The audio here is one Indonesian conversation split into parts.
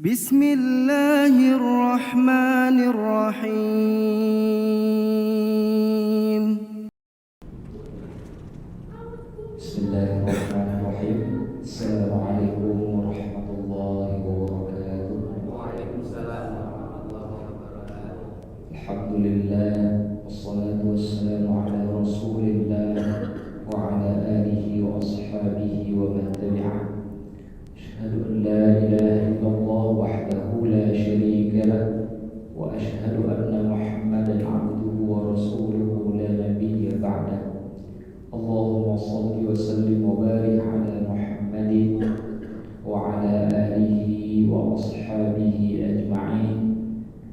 Bismillahirrahmanirrahim. Bismillahirrahmanirrahim. Assalamualaikum warahmatullahi wabarakatuh. Waalaikumsalam warahmatullahi wabarakatuh. Alhamdulillah, wassalatu wassalamu ala rasulillah wa ala alihi wa ashabihi wa man tabi'ah. Asyhadu an la ilaha illallah wahdahu la syarika lah wa asyhadu anna Muhammadan abduhu wa rasuluhu la nabiyya ba'dah. Allahumma salli wa sallim wa barik ala Muhammadin wa ala alihi wa ashabihi ajma'in.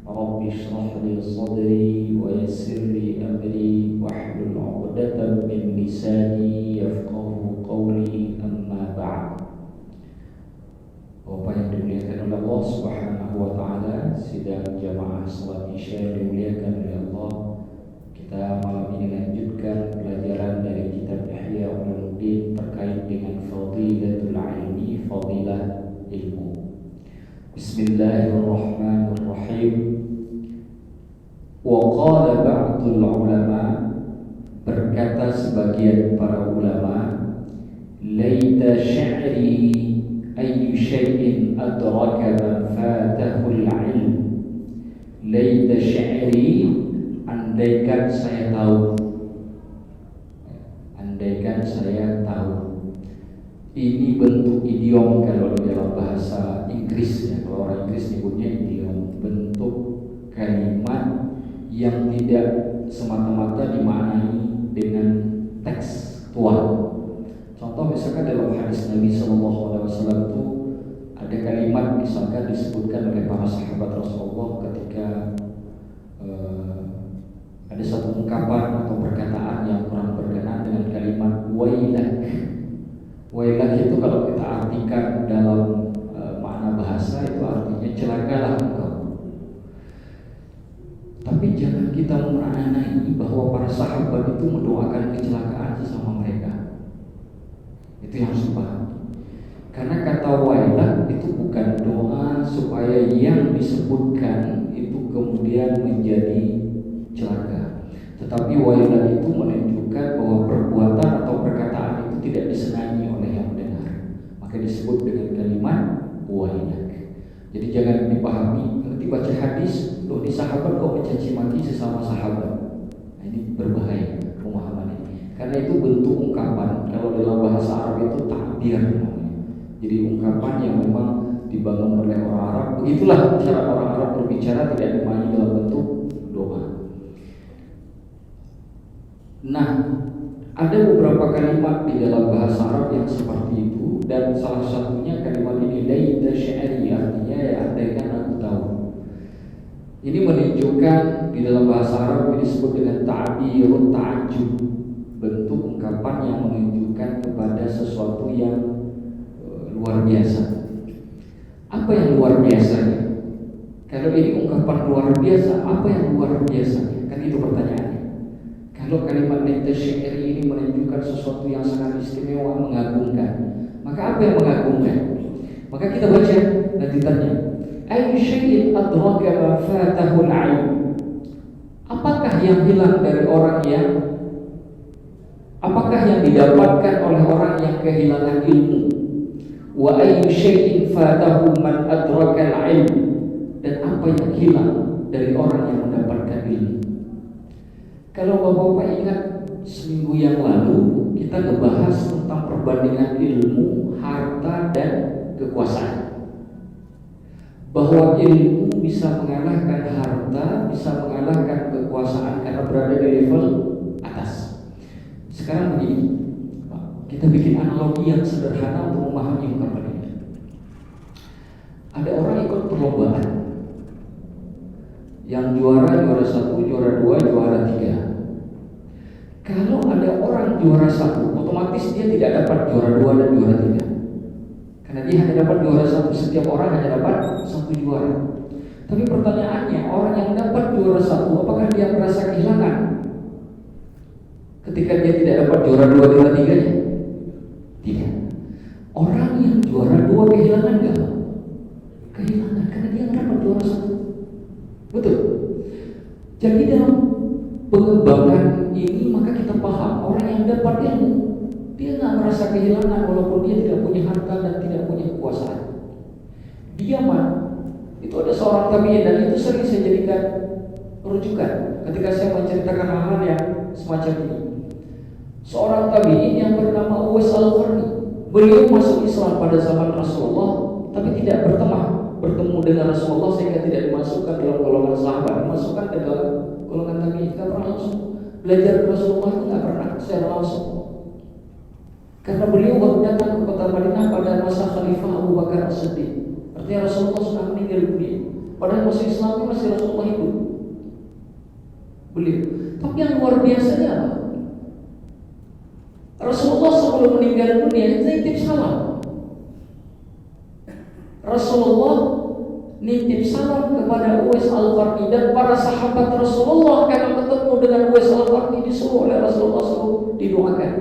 Rabbi shrah li sadri wa yassir li amri wahlul 'uqdatam min lisani yafqahu qawli, amma ba'd. Bapak yang dimuliakan oleh Allah Subhanahu wa taala, sidang jamaah salat Isya yang dimuliakan oleh Allah. Kita malam ini lanjutkan pelajaran dari kitab Ihya Ulumuddin terkait dengan fadilatul ilmi, fadilah ilmu. Bismillahirrahmanirrahim. Wa qala ba'dul ulama, berkata sebagian para ulama, laita sya'ri ayyu syai'in adraka man fatahu al-ilm. Laita sya'ri, andaikan saya tahu. Andaikan saya tahu. Ini bentuk idiom kalau di dalam bahasa Inggris ya. Kalau orang Inggris nyebutnya idiom, bentuk kalimat yang tidak semata-mata dimaknai dengan tekstual. Contoh misalkan dalam hadis Nabi SAW itu ada kalimat misalkan disebutkan oleh para sahabat Rasulullah ketika ada satu ungkapan atau perkataan yang kurang berkenaan dengan kalimat wailak. Wailak itu kalau kita artikan dalam makna bahasa itu artinya celakalah engkau. Tapi jangan kita memaknai bahwa para sahabat itu mendoakan kecelakaan sesama mereka. Itu yang harus dipahami. Karena kata wailak itu bukan doa supaya yang disebutkan itu kemudian menjadi celaka. Tetapi wailak itu menunjukkan bahwa perbuatan atau perkataan itu tidak disenangi oleh yang mendengar. Maka disebut dengan kalimat wailak. Jadi jangan dipahami nanti baca hadis, loh di sahabat kok mencaci maki sesama sahabat. Nah, ini berbahaya pemahaman ini. Karena itu bentuk ungkapan. Kalau dalam bahasa Arab itu takbir namanya. Jadi ungkapan yang memang dibangun oleh orang Arab. Begitulah cara orang Arab berbicara, tidak dimaknai dalam bentuk doa. Nah, ada beberapa kalimat di dalam bahasa Arab yang seperti itu, dan salah satunya kalimat ini laita sya'ri, artinya ya andaikan aku tahu. Ini menunjukkan di dalam bahasa Arab ini disebut dengan ta'birut ta'ajjub, bentuk ungkapan yang menunjukkan kepada sesuatu yang luar biasa. Apa yang luar biasanya? Kalau ini ungkapan luar biasa, apa yang luar biasanya? Kan itu pertanyaannya. Kalau kalimat laita sya'ri ini menunjukkan sesuatu yang sangat istimewa, mengagumkan, maka apa yang mengagumkan? Maka kita baca lanjutannya. Ayyu syai'in adraka ma fatahu al-'ilm. Apakah yang hilang dari orang yang, apakah yang didapatkan oleh orang yang kehilangan ilmu? Wa ayyu syai'in fatahu man adraka al-'ilm. Dan apa yang hilang dari orang yang mendapatkan ilmu? Kalau Bapak-Bapak ingat seminggu yang lalu kita ngebahas tentang perbandingan ilmu, harta, dan kekuasaan. Bahwa ilmu bisa mengalahkan harta, bisa mengalahkan kekuasaan karena berada di level atas. Sekarang begini, kita bikin analogi yang sederhana untuk memahami ungkapan ini. Ada orang ikut perlombaan, yang juara 1, juara 2, juara 3. Kalau ada orang juara 1, otomatis dia tidak dapat juara 2 dan juara 3. Karena dia hanya dapat juara 1, setiap orang hanya dapat 1 juara. Tapi pertanyaannya, orang yang dapat juara 1, apakah dia merasa kehilangan ketika dia tidak dapat juara 2, juara 3-nya? Tidak. Orang yang juara 2 kehilangan enggak? Kehilangan. Jadi dalam pengembangan ini maka kita paham orang yang dapat ilmu dia nggak merasa kehilangan walaupun dia tidak punya harta dan tidak punya kekuasaan. Di Yaman itu ada seorang tabi'in dan itu sering saya jadikan rujukan ketika saya menceritakan hal-hal yang semacam ini. Seorang tabi'in yang bernama Uwais Al-Qarni, beliau masuk Islam pada zaman Rasulullah tapi tidak bertemu dengan Rasulullah sehingga tidak dimasukkan dalam golongan sahabat, dimasukkan ke dalam golongan tabi'in. Tidak pernah langsung belajar Rasulullah, itu tidak pernah secara langsung. Karena beliau baru datang ke kota Madinah pada masa Khalifah Abu Bakar As-Siddiq. Artinya Rasulullah sudah meninggal dunia. Padahal masih Islamnya masih Rasulullah hidup. Beliau. Tapi yang luar biasanya apa? Rasulullah sebelum meninggal dunia nitip salam. Rasulullah nitip salam kepada Uwais Al-Qarni dan para sahabat Rasulullah karena ketemu dengan Uwais Al-Qarni disuruh oleh Rasulullah suruh didoakan.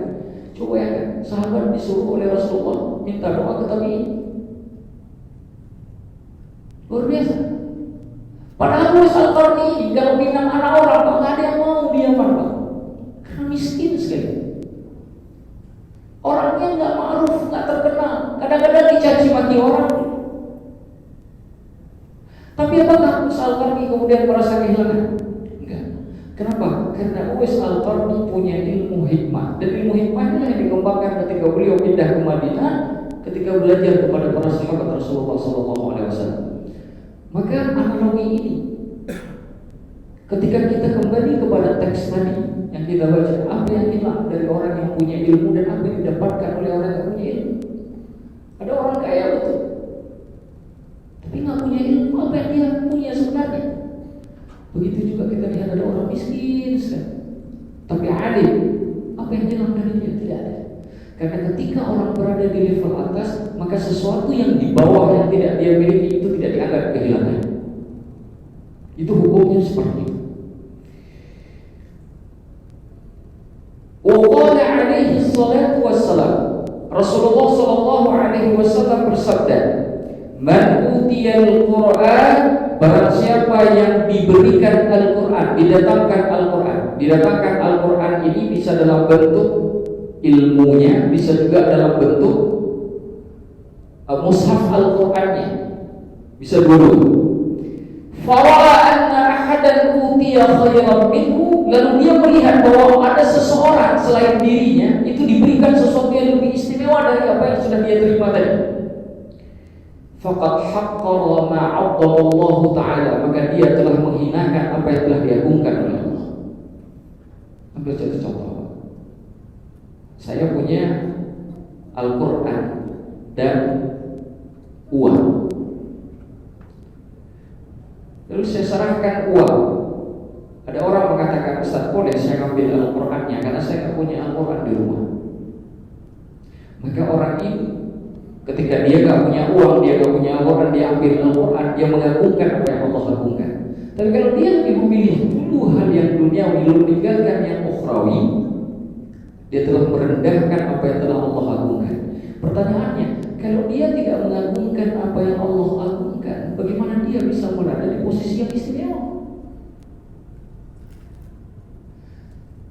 Coba ya kan, sahabat disuruh oleh Rasulullah minta doa ke tabi'in. Luar biasa. Padahal Uwais Al-Qarni ini kalau bintang anak orang Pak, nggak ada yang mau dia Pak, karena miskin sekali. Orangnya nggak ma'ruf, nggak terkenal, kadang-kadang dicaci maki orang. Tapi apakah Uwais Al-Qarni kemudian merasa kehilangan? Enggak. Kenapa? Karena Uwais Al-Qarni punya ilmu hikmah, dan ilmu hikmahnya yang dikembangkan ketika beliau pindah ke Madinah, ketika belajar kepada para sahabat Rasulullah SAW. Maka analogi ini, ketika kita kembali kepada teks tadi yang kita baca, apa yang hilang dari orang yang punya ilmu dan apa yang didapatkan oleh orang yang punya ilmu? Ada orang kaya betul, tapi nggak punya ilmu apa yang dia punya sebenarnya. Begitu juga kita lihat ada orang miskin sekali, tapi alim, apa yang hilang dari dia? Tidak ada. Karena ketika orang berada di level atas, maka sesuatu yang di bawah yang tidak dia miliki itu tidak dianggap kehilangan. Itu hukumnya seperti itu. Wa qala alaihi salatu wassalam, Rasulullah sallallahu alaihi wasallam bersabda, "Man utiyal Qur'an", barang siapa yang diberikan Al-Qur'an, didatangkan Al-Qur'an. Didatangkan Al-Qur'an ini bisa dalam bentuk ilmunya, bisa juga dalam bentuk mushaf Al-Qur'annya, bisa dulu. Fara'a anna ahadan utiya khairan minhu, lalu dia melihat bahwa ada seseorang selain dirinya itu diberikan sesuatu yang lebih istimewa dari apa yang sudah dia terima tadi. Faqad haqqara ma 'azzama ta'ala, maka dia telah menghinakan apa yang telah diagungkan oleh Allah. Ambil contoh. Saya punya Al-Quran dan uang. Lalu saya serahkan uang. Ada orang mengatakan, "Ustaz, boleh saya ambil Al-Qurannya karena saya tidak punya Al-Quran di rumah." Maka orang ini ketika dia tidak punya uang, dia tidak punya Al-Quran, dia ambil Al-Quran, dia mengagungkan apa yang Allah agungkan. Tapi kalau dia lebih memilih dulu hal yang duniawi, lalu meninggalkan yang ukhrawi, dia telah merendahkan apa yang telah Allah agungkan. Pertanyaannya, kalau dia tidak mengagungkan apa yang Allah agungkan, bagaimana dia bisa berada di posisi yang istimewa?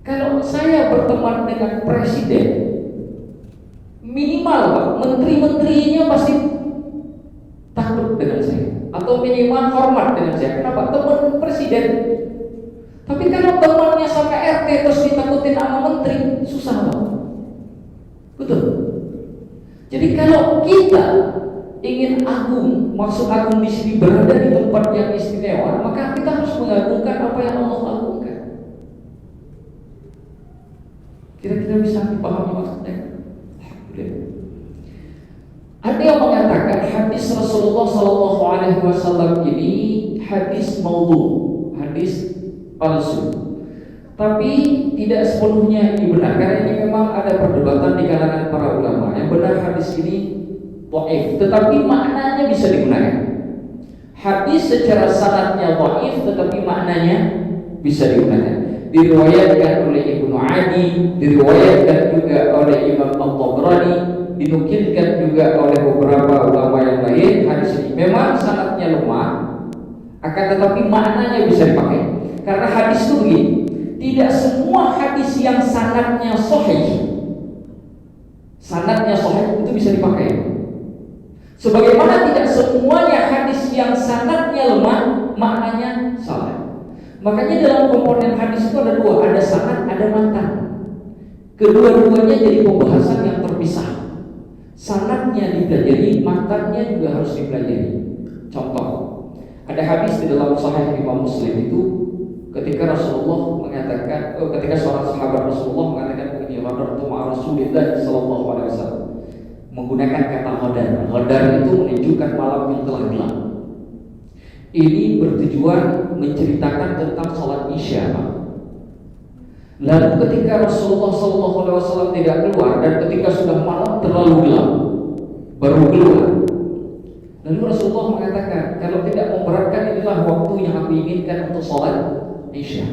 Kalau saya berteman dengan presiden, minimal Pak, menteri-menterinya pasti takut dengan saya, atau minimal hormat dengan saya. Kenapa? Teman presiden. Tapi kalau temannya sampai RT terus ditakutin sama menteri, susah banget. Betul. Jadi kalau kita ingin agung, maksud agung di sini berada di tempat yang istimewa, maka kita harus mengagungkan apa yang Allah agungkan. Kira-kira bisa dipahami maksudnya? Alhamdulillah. Ada yang mengatakan hadis Rasulullah SAW ini hadis maudhu, hadis palsu. Tapi tidak sepenuhnya ini benar, karena ini memang ada perdebatan di kalangan para ulama. Yang benar hadis ini dhaif, tetapi maknanya bisa digunakan. Hadis secara sanadnya dhaif, tetapi maknanya bisa digunakan. Diriwayatkan oleh Ibnu Adi, diriwayatkan juga oleh Imam At-Tabrani, dinukilkan juga oleh beberapa ulama yang lain. Hadis ini memang sanadnya lemah, akan tetapi maknanya bisa dipakai. Karena hadis itu begini, tidak semua hadis yang sanadnya sahih itu bisa dipakai. Sebagaimana tidak semuanya hadis yang sanadnya lemah maknanya salah. Makanya dalam komponen hadis itu ada dua, ada sanad, ada matan. Kedua-duanya jadi pembahasan yang terpisah. Sanadnya dipelajari, matannya juga harus dipelajari. Contoh, ada hadis di dalam Sahih Imam Muslim itu ketika Rasulullah mengatakan, ketika seorang sahabat Rasulullah mengatakan begini, "Hadartu ma'a Rasulillah sallallahu alaihi wasallam." Menggunakan kata hadar. Hadar itu menunjukkan malam yang telah gelap. Ini bertujuan menceritakan tentang sholat Isya. Lalu ketika Rasulullah SAW tidak keluar dan ketika sudah malam terlalu gelap, baru keluar. Lalu Rasulullah mengatakan, kalau tidak memberatkan, inilah waktu yang aku inginkan untuk sholat Isya.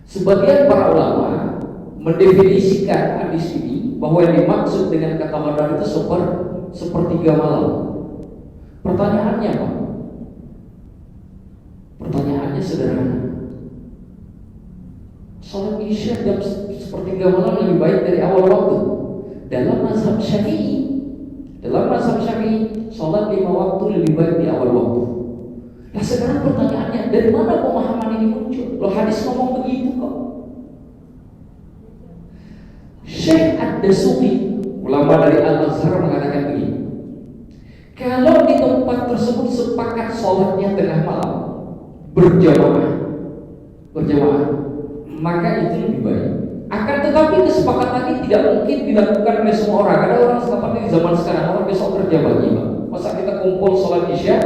Sebagian para ulama mendefinisikan hadis ini bahwa yang dimaksud dengan kata hadar itu sepertiga malam. Pertanyaannya apa? Pertanyaannya sederhana. Sholat Isya jam sepertiga malam lebih baik dari awal waktu. Dalam mazhab Syafi'i, sholat 5 waktu lebih baik di awal waktu. Nah sekarang pertanyaannya, dari mana pemahaman ini muncul? Loh hadis ngomong begitu kok. Syekh Ad-Dasuqi, ulama dari Al-Azhar, mengatakan begini, kalau di tempat tersebut sepakat sholatnya tengah malam berjamaah, maka itu lebih baik. Akan tetapi kesepakatan ini tidak mungkin dilakukan oleh semua orang. Ada orang seperti di zaman sekarang, orang besok kerja pagi, Pak. Masa kita kumpul sholat Isya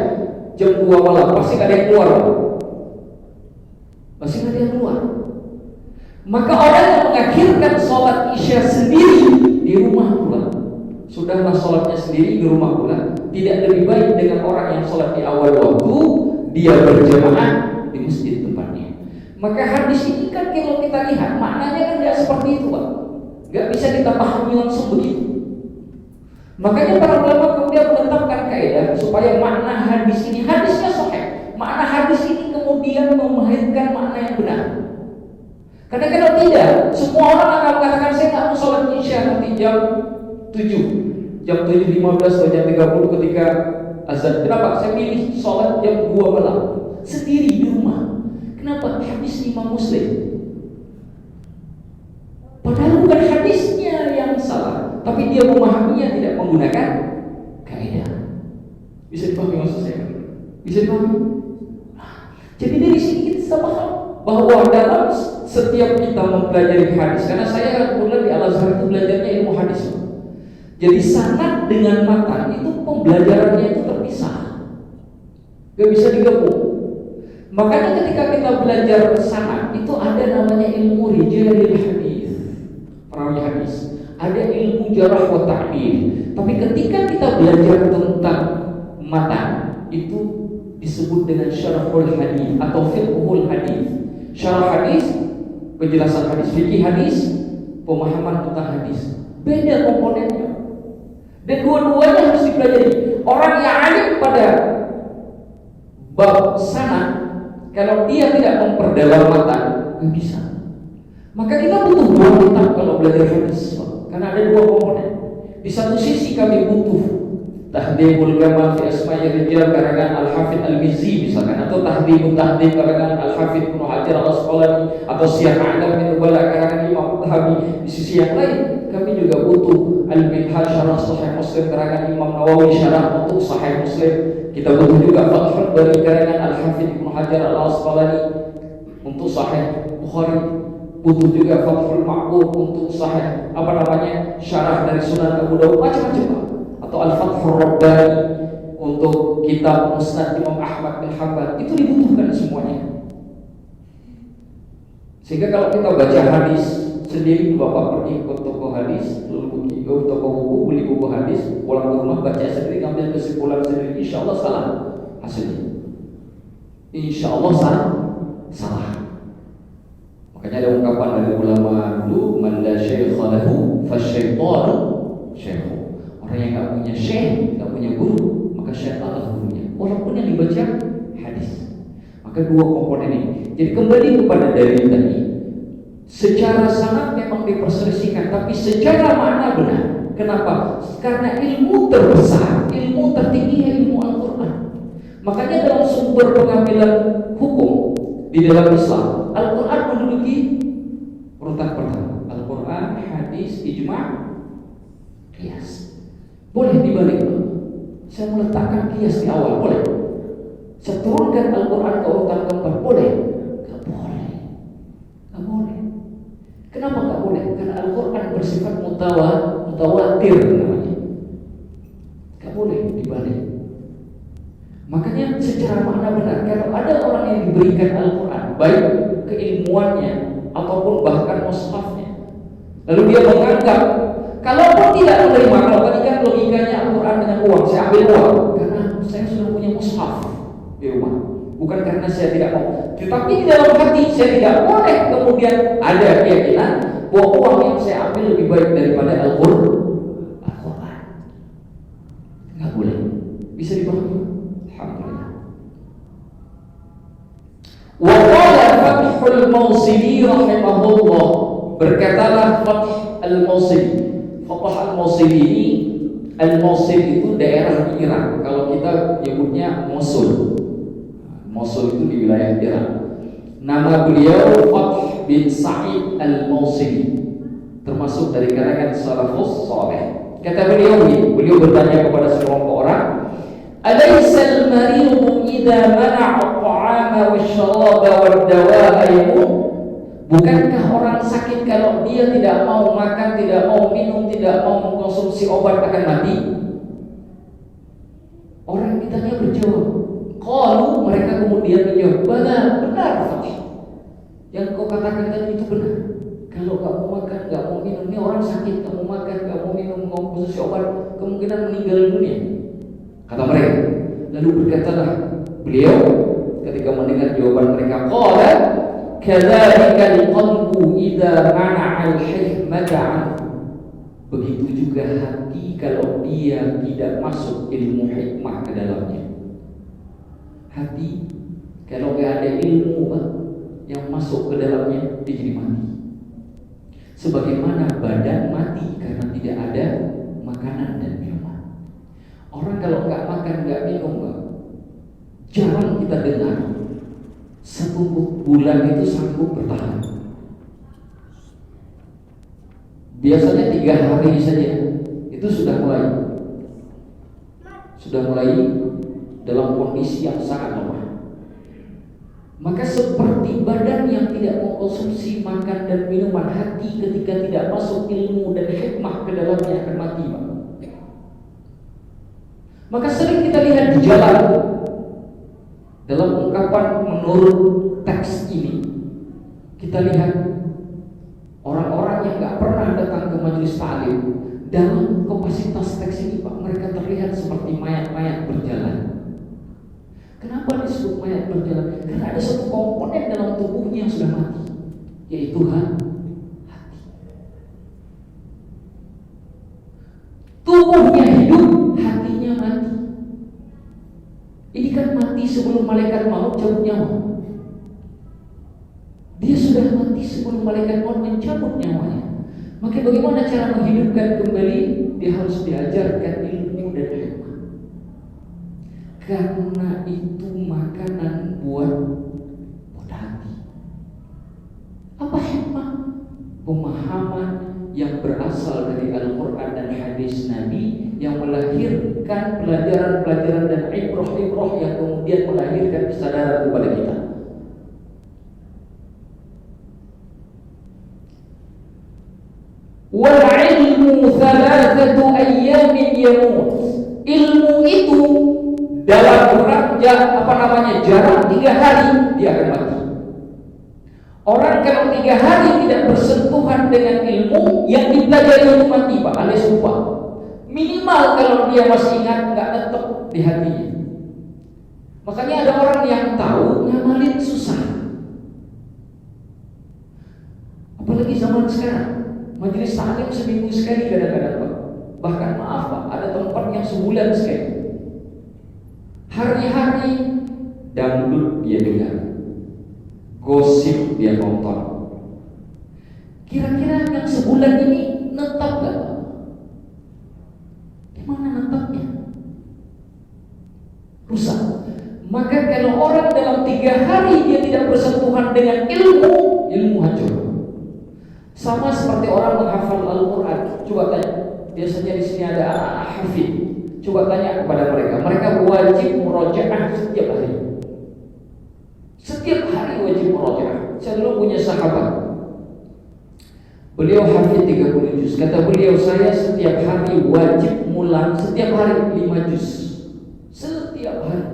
jam 2 malam, pasti ada yang keluar, Pak. Pasti ada yang keluar. Maka orang yang mengakhirkan sholat Isya sendiri di rumah pula, sudahlah sholatnya sendiri di rumah pula, tidak lebih baik dengan orang yang sholat di awal waktu, dia berjamaah di masjid tempatnya. Maka hadis ini kan kalau kita lihat maknanya kan tidak seperti itu, Pak. Gak bisa kita pahami langsung begitu. Makanya para ulama kemudian menetapkan kaidah supaya makna hadis ini, hadisnya sahih, makna hadis ini kemudian melahirkan makna yang benar. Karena kalau tidak, semua orang akan mengatakan saya nggak mau sholat Isya nanti jam 7, jam 7.15 atau jam 30 ketika azan. Kenapa? Saya pilih sholat jam 2 malam sendiri di rumah. Kenapa? Hadis Imam Muslim. Padahal bukan hadisnya yang salah, tapi dia memahaminya tidak menggunakan kaidah. Bisa dipahami maksud saya? Bisa dipahami? Jadi dari sini kita paham bahwa dalam setiap kita mempelajari hadis, karena saya kebetulan di Al-Azhar itu belajarnya ilmu hadis. Jadi sanad dengan matan itu pembelajarannya itu terpisah, gak bisa digabung. Makanya ketika kita belajar sanad itu ada namanya ilmu rijalil hadis, perawi hadis. Ada ilmu jarah wa ta'dil. Tapi ketika kita belajar tentang matan itu disebut dengan syarahul hadis atau fiqhul hadis. Syarah hadis, penjelasan hadis, fikih hadis, pemahaman tentang hadis. Beda komponennya. Dan dua-duanya harus dipelajari. Orang yang alim pada bab sanad, kalau dia tidak memperdalam matan, nggak bisa. Maka kita butuh dua kitab kalau belajar hadis, karena ada dua komponen. Di satu sisi kami butuh Tahdhibul Kamal fi Asma'i Rijal karangan Al-Hafidz Al-Mizzi misalkan, atau Tahdhibul Tahdhib karangan Al-Hafidz Ibnu Hajar Al-Asqalani, atau Syiar A'lam bin Nubala karangan Imam Tahawi. Di sisi yang lain kami juga butuh Al-Minhaj Syarah Sahih Muslim karangan Imam Nawawi Syarah untuk Sahih Muslim. Kita butuh juga Fathul Bari karangan Al-Hafidz Ibnu Hajar Al-Asqalani untuk Sahih Bukhari. Butuh juga Fathul Ma'qub untuk Sahih syarah dari Sunan Abu Dawud, macam-macam. Atau Al-Fathur Rabbani untuk kitab Musnad Imam Ahmad bin Hanbal. Itu dibutuhkan semuanya. Sehingga kalau kita baca hadis sendiri, Bapak pergi ke toko hadis, lalu pergi ke toko buku, beli buku hadis, pulang ke rumah baca sendiri, ngambil kesimpulan sendiri, insya Allah salah hasilnya. Insya Allah salah. Makanya ada ungkapan dari ulama dulu, man la syaikha lahu fasyaitanu syaikhu. Orang yang nggak punya syekh, nggak punya guru, maka syaitan adalah gurunya. Walaupun yang dibaca hadis. Maka dua komponen ini. Jadi kembali kepada dalil tadi, secara sanad memang diperselisihkan, tapi secara makna benar. Kenapa? Karena ilmu terbesar, ilmu tertinggi ilmu Al-Quran. Makanya dalam sumber pengambilan hukum di dalam Islam, Al-Quran menduduki urutan pertama. Al-Quran, hadis, ijma', qiyas. Boleh dibalik. Saya meletakkan qiyas di awal, boleh. Saya turunkan Al-Quran ke urutan keempat, boleh? Gak boleh. Gak boleh. Kenapa gak boleh? Karena Al-Quran bersifat mutawatir namanya. Gak boleh dibalik. Makanya secara makna benar, kalau ada orang yang diberikan Al-Quran, baik keilmuannya ataupun bahkan mushafnya, lalu dia menganggap, kalaupun tidak menerima, kalau tadi kan logikanya Al-Quran dengan uang, saya ambil uang karena saya sudah punya mushaf di rumah, bukan karena saya tidak mau. Tetapi di dalam hati saya tidak boleh kemudian ada keyakinan bahwa uang yang saya ambil lebih baik daripada Al-Quran. Nggak boleh. Bisa dipahami? Alhamdulillah. Wa qala Fathul Mawsili rahimahullah, berkatalah Fath al-Mawsili. Fath al-Mawsili ini, Al-Mawsil itu daerah di Irak. Kalau kita nyebutnya Mosul. Mosul itu di wilayah Irak. Nama beliau Fath bin Sa'id al-Mawsili, termasuk dari kalangan salafus saleh. Kata beliau bertanya kepada sekelompok orang, "Alaisa al-maridu idza mana'a at-ta'ama wasyaraba wad-dawa'a yamut?" Bukankah orang sakit kalau dia tidak mau makan, tidak mau minum, tidak mau mengkonsumsi obat akan mati? Orang yang ditanya berjawab, qalu, mereka kemudian menjawab, benar Fatih. Yang kau katakan tadi itu benar. Kalau gak mau makan, gak mau minum, ini orang sakit, gak mau makan, gak mau minum, mau konsumsi obat, kemungkinan meninggal dunia, kata mereka. Lalu berkatalah beliau ketika mendengar jawaban mereka, qala kadzalika al-qalbu idza mana'a al-hikmata 'anhu. Begitu juga hati kalau dia tidak masuk ilmu hikmah ke dalamnya. Hati kalau gak ada ilmu yang masuk ke dalamnya, dia jadi mati. Sebagaimana badan mati karena tidak ada makanan dan minuman. Orang kalau nggak makan, nggak minum, jarang kita dengar satu bulan itu sanggup bertahan. Biasanya 3 hari saja itu sudah mulai dalam kondisi yang sangat lemah. Maka seperti badan yang tidak mengkonsumsi makan dan minuman, hati ketika tidak masuk ilmu dan hikmah ke dalamnya akan mati, Pak. Maka sering kita lihat di jalan, dalam ungkapan menurut teks ini, kita lihat orang-orang yang gak pernah datang ke majelis ta'lim, dalam kapasitas teks ini, Pak, mereka terlihat seperti mayat-mayat berjalan. Kenapa disebut mayat berjalan? Karena ada satu komponen dalam tubuhnya yang sudah mati, yaitu hati. Tubuhnya hidup, hatinya mati. Ini kan mati sebelum malaikat maut cabut nyawa. Dia sudah mati sebelum malaikat maut mencabut nyawanya. Maka bagaimana cara menghidupkan kembali? Dia harus diajarkan ilmu dan hikmah. Karena itu makanan buat hati. Apa hikmah? Pemahaman yang berasal dari Al-Quran dan hadis Nabi, yang melahirkan pelajaran-pelajaran dan ibrah-ibrah yang kemudian melahirkan kesadaran kepada kita. Wal ilmu thalathatu ayyamin yamut. Ilmu itu dalam jarak 3 hari dia akan mati. Orang kalau 3 hari tidak bersentuhan dengan ilmu yang dipelajari itu mati, Pak, alias lupa. Minimal kalau dia masih ingat, nggak tetap di hatinya. Makanya ada orang yang tahu ngamalin susah. Apalagi zaman sekarang, majelis taklim seminggu sekali kadang-kadang, Pak. Bahkan maaf, Pak, ada tempat yang sebulan sekali. Hari-hari dangdut dia dengar, gosip dia nonton. Kira-kira yang sebulan ini netap gak? Di mana netapnya? Rusak. Maka kalau orang dalam 3 hari dia tidak bersentuhan dengan ilmu hancur. Sama seperti orang menghafal Al-Quran. Coba tanya, biasanya di sini ada anak-anak hafid. Coba tanya kepada mereka wajib murojaah setiap hari. Setiap hari wajib murojaah. Saya dulu punya sahabat, beliau hafid 30 juz. Kata beliau, saya setiap hari wajib mulang, setiap hari 5 juz. Setiap hari.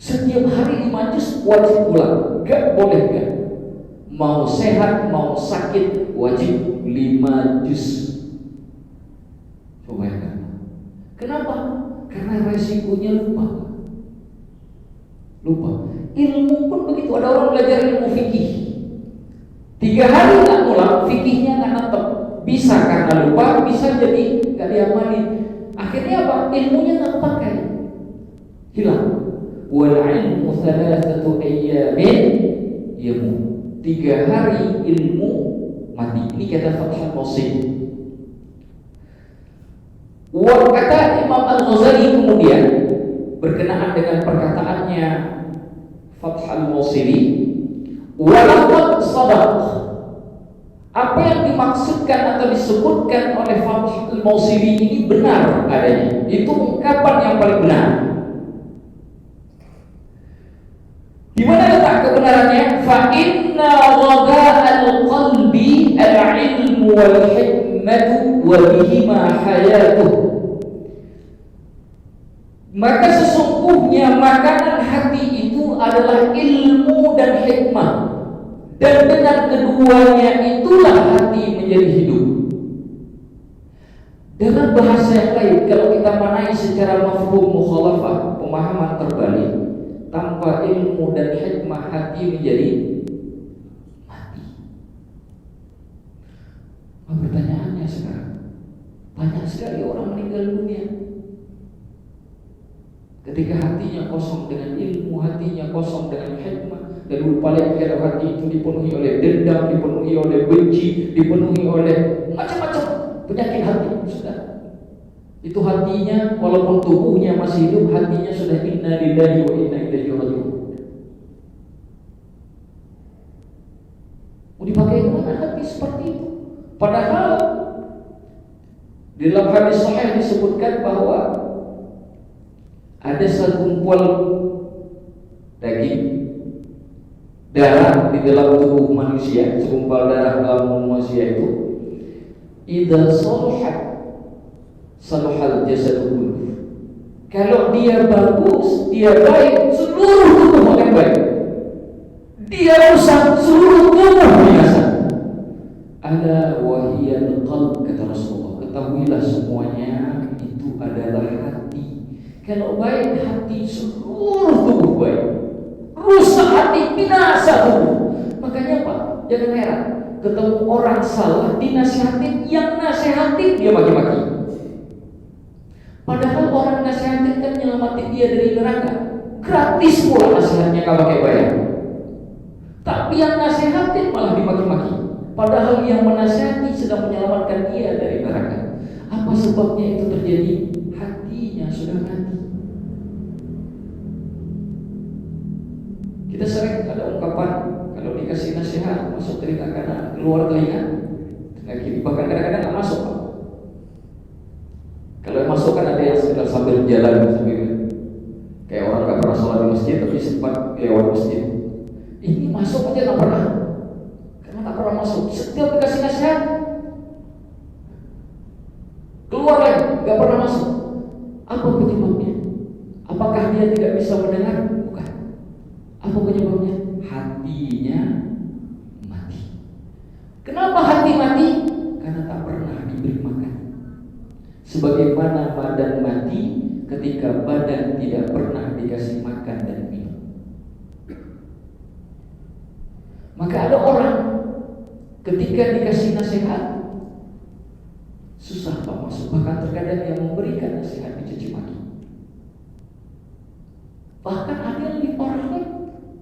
Setiap hari 5 juz wajib mulang. Gak boleh gak. Mau sehat, mau sakit, wajib 5 juz. Coba ya kan. Kenapa? Karena resikonya lupa. Ilmu pun begitu. Ada orang belajar ilmu fikih, 3 hari nggak ngulang, fikihnya nggak nangkep. Bisa karena lupa, bisa jadi nggak diamalin. Akhirnya apa? Ilmunya nggak kepakai, hilang. Wal ilmu thalathatu ayyamin yamu. 3 hari ilmu mati. Ini kata Fathul Qasim. Kata Imam Al-Ghazali kemudian berkenaan dengan perkataannya Fathul Mawsili, walaqad sadaq. Apa yang dimaksudkan atau disebutkan oleh Fathul Mawsili ini benar adanya. Itu ungkapan yang paling benar. Di mana letak kebenarannya? Fa inna ghada'al qalbi al-ilmu wal hikmatu wa bihima hayatuh. Maka sesungguhnya makanan hati itu adalah ilmu dan hikmah, dan dengan keduanya itulah hati menjadi hidup. Dengan bahasa yang lain, kalau kita manai secara mafhum mukhalafah, pemahaman terbalik, tanpa ilmu dan hikmah hati menjadi mati. Pertanyaannya sekarang, banyak sekali orang meninggal dunia ketika hatinya kosong dengan ilmu, hatinya kosong dengan hikmah. Dan lupa lagi kalau hati itu dipenuhi oleh dendam, dipenuhi oleh benci, dipenuhi oleh macam-macam penyakit hati. Sudah, itu hatinya walaupun tubuhnya masih hidup, hatinya sudah inna lillahi wa inna ilaihi raji'un. Mau dipakai kemana hati seperti itu? Padahal di dalam hadis sahih disebutkan bahwa ada segumpal daging, darah di dalam tubuh manusia, segumpal darah dalam tubuh manusia itu, idza salahat salahal jasad kulluh. Kalau dia bagus, dia baik, seluruh tubuh akan baik. Dia rusak, seluruh tubuh binasa. Ala wahiyal qalb, kata Rasulullah. Ketahuilah semuanya itu adalah hati. Kalau baik hati, seluruh tubuh baik. Rusak hati, binasa tubuh. Makanya Pak, jangan heran ketemu orang salah dinasihatin, yang nasihatin dia maki-maki. Padahal orang nasihatin kan nyelamatin dia dari neraka. Gratis pula nasihatnya kalau pakai bayar. Tapi yang nasihatin malah dimaki-maki. Padahal yang menasihati sedang menyelamatkan dia dari neraka. Apa sebabnya itu terjadi? Hatinya sudah mati. Kita sering ada ungkapan, kalau dikasih nasihat masuk telinga kanan, keluar telinga kiri. Bahkan kadang-kadang nggak masuk. Kalau masuk kan ada yang sekedar sambil jalan, sambil kayak orang nggak pernah sholat di masjid tapi sempat lewat masjid. Ini masuk aja nggak pernah, karena nggak pernah masuk. Setiap dikasih nasihat keluar lagi, nggak pernah masuk. Apa penyebabnya? Apakah dia tidak bisa mendengar? Bukan. Apa penyebabnya? Hatinya mati. Kenapa hati mati? Karena tak pernah diberi makan. Sebagaimana badan mati ketika badan tidak pernah dikasih makan dan minum. Maka ada orang ketika dikasih nasihat susah Pak masuk. Bahkan terkadang yang memberikan nasihat dicaci maki. Bahkan ada yang lebih parah lagi,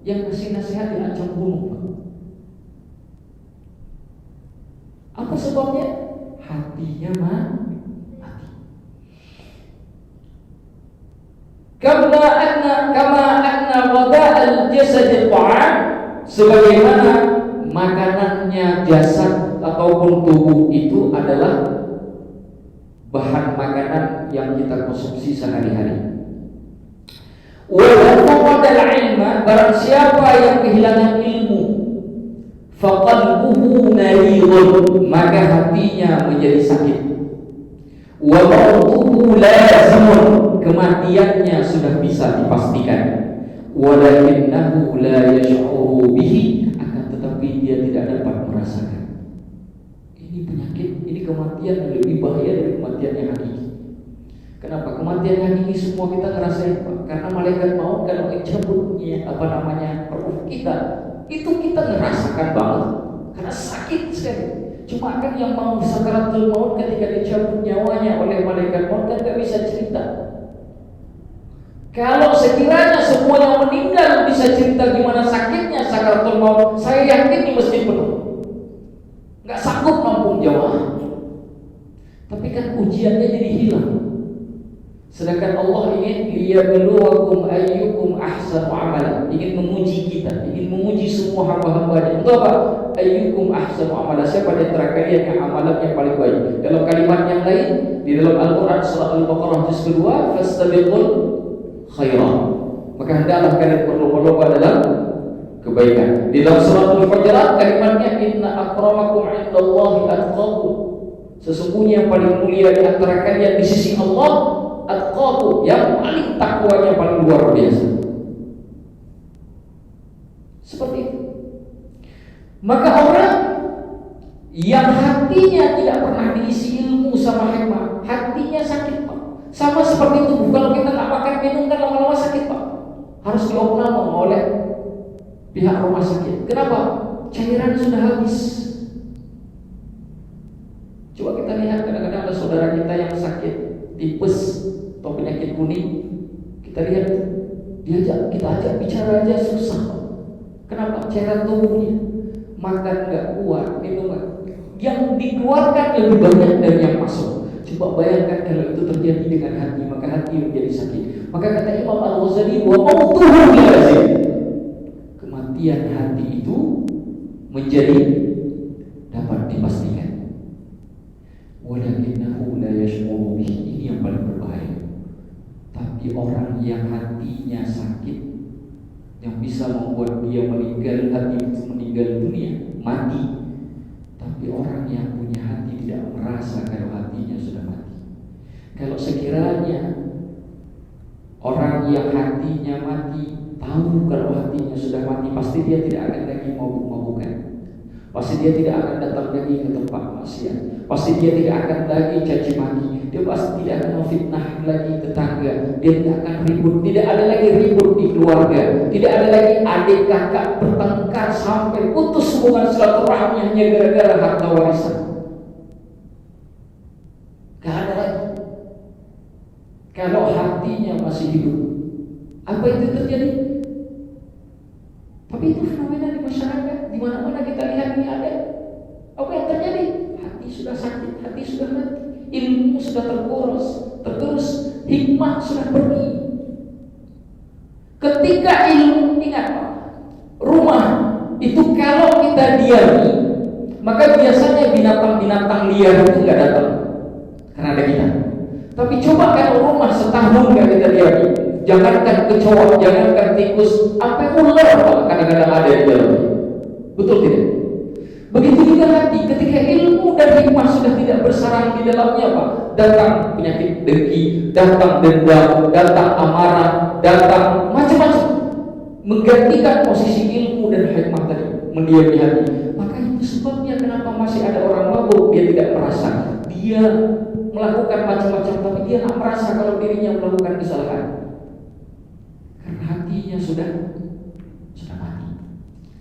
yang ngasih nasihat diancam bunuh, Pak. Apa sebabnya? Hatinya mati. Kama anna wada'al jasad ta'am, sebagaimana makanannya jasad ataupun tubuh itu adalah bahan makanan yang kita konsumsi sehari-hari. Wa man faqada al-ilma, barang siapa yang kehilangan ilmu, faqalbuhu maridun, maka hatinya menjadi sakit. Wa mautuhu lazimun, kematiannya sudah bisa dipastikan. Walakinnahu la yash'uru bihi, akan tetapi dia tidak dapat merasakan. Ini penyakit, ini kematian yang lebih bahaya dari kematian yang hakiki. Kenapa? Kematian yang hakiki semua kita ngerasain, Pak. Karena malaikat maut kalau mencabutnya ruh kita, itu kita ngerasakan banget karena sakit sekali. Cuma kan yang mau sakaratul maut ketika dicabut nyawanya oleh malaikat maut kan gak bisa cerita. Kalau sekiranya semua yang meninggal bisa cerita gimana sakitnya sakaratul maut, saya yakin di masjid penuh, gak sanggup nampung jamaah. Tapi kan ujiannya jadi hilang. Sedangkan Allah ingin liyabluwakum ayyukum ahsanu amala, ingin menguji kita, ingin menguji semua hamba-hambanya. Untuk apa? Ayyukum ahsanu amala, siapa di antara kalian yang amalannya paling baik. Dalam kalimat yang lain di dalam Al-Qur'an surah Al-Baqarah juz kedua, fastabiqul khairat, maka hendaklah kalian berlomba-lomba dalam kebaikan. Di dalam surah Al-Hujurat kalimatnya inna akramakum 'indallahi atqakum, sesungguhnya yang paling mulia di antara kalian di sisi Allah atqakum, yang paling takwanya paling luar biasa. Seperti itu. Maka orang yang hatinya tidak pernah diisi ilmu sama hikmah, hatinya sakit, Pak. Sama seperti itu, kalau kita nggak makan minum kan lama-lama sakit, Pak. Harus diopname oleh pihak rumah sakit. Kenapa? Cairan sudah habis. Coba kita lihat, kadang-kadang ada saudara kita yang sakit tipes atau penyakit kuning, kita lihat kita ajak bicara aja susah. Kenapa? Cairan tubuhnya makan nggak kuat, minum yang dikeluarkan lebih banyak dari yang masuk. Coba bayangkan kalau itu terjadi dengan hati, maka hati menjadi sakit. Maka kata Imam Al-Ghazali, wa mautuhu lazim, kematian hati itu menjadi dapat dipastikan. Walakinnahu la yash'uru bihi, ini yang paling berbahaya. Tapi orang yang hatinya sakit, yang bisa membuat dia meninggal, hati itu meninggal dunia, mati. Tapi orang yang punya hati tidak merasa kalau hatinya sudah mati. Kalau sekiranya orang yang hatinya mati tahu kalau hatinya sudah mati, pasti dia tidak akan lagi mabuk-mabukan. Pasti dia tidak akan datang lagi ke tempat maksiat. Pasti dia tidak akan lagi caci maki. Dia pasti tidak akan memfitnah lagi tetangga. Dia tidak akan ribut. Tidak ada lagi ribut di keluarga. Tidak ada lagi adik kakak bertengkar sampai putus hubungan silaturahmi hanya gara-gara harta warisan. Gak ada lagi. Kalau hatinya masih hidup, apa itu terjadi? Tapi itu fenomena di masyarakat, di mana-mana kita lihat ini ada. Apa yang terjadi? Hati sudah sakit, hati sudah mati, ilmu sudah tergerus, hikmah sudah pergi. Ketika ilmu, ingat Pak, rumah itu kalau kita diami, maka biasanya binatang-binatang liar itu nggak datang karena ada kita. Tapi coba kalau rumah setahun nggak kita diami, jangankan kecoa, jangankan tikus, sampai ular kadang-kadang ada di dalamnya. Betul tidak? Begitu juga hati, ketika ilmu dan hikmah sudah tidak bersarang di dalamnya, Pak, datang penyakit dengki, datang dendam, datang amarah, datang macam-macam, menggantikan posisi ilmu dan hikmah tadi, mendiami hati. Maka itu sebabnya kenapa masih ada orang mabuk, dia tidak merasa, dia melakukan macam-macam, tapi dia tak merasa kalau dirinya melakukan kesalahan. Karena hatinya sudah mati,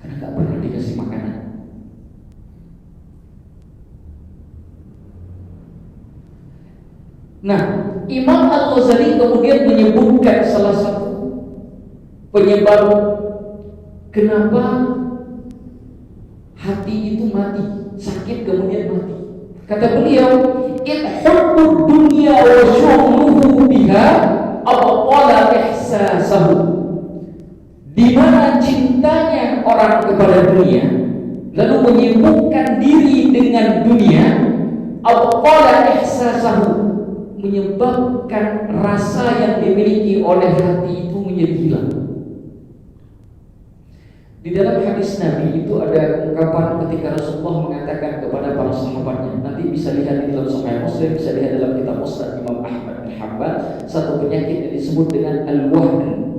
karena tak pernah dikasih makanan. Nah, Imam Al-Ghazali kemudian menyebutkan salah satu penyebab kenapa hati itu mati, sakit kemudian mati. Kata beliau, in hubbud dunya wa syughluhu biha abqala ihsasahu. Di mana cintanya orang kepada dunia lalu menyibukkan diri dengan dunia, abqala ihsasahu, menyebabkan rasa yang dimiliki oleh hati itu menjadi hilang. Di dalam hadis Nabi itu ada ungkapan ketika Rasulullah mengatakan kepada para sahabatnya, nanti bisa lihat di dalam Sahih Muslim, bisa lihat dalam kitab Musnad Imam Ahmad bin Hanbal, satu penyakit yang disebut dengan al-wahn.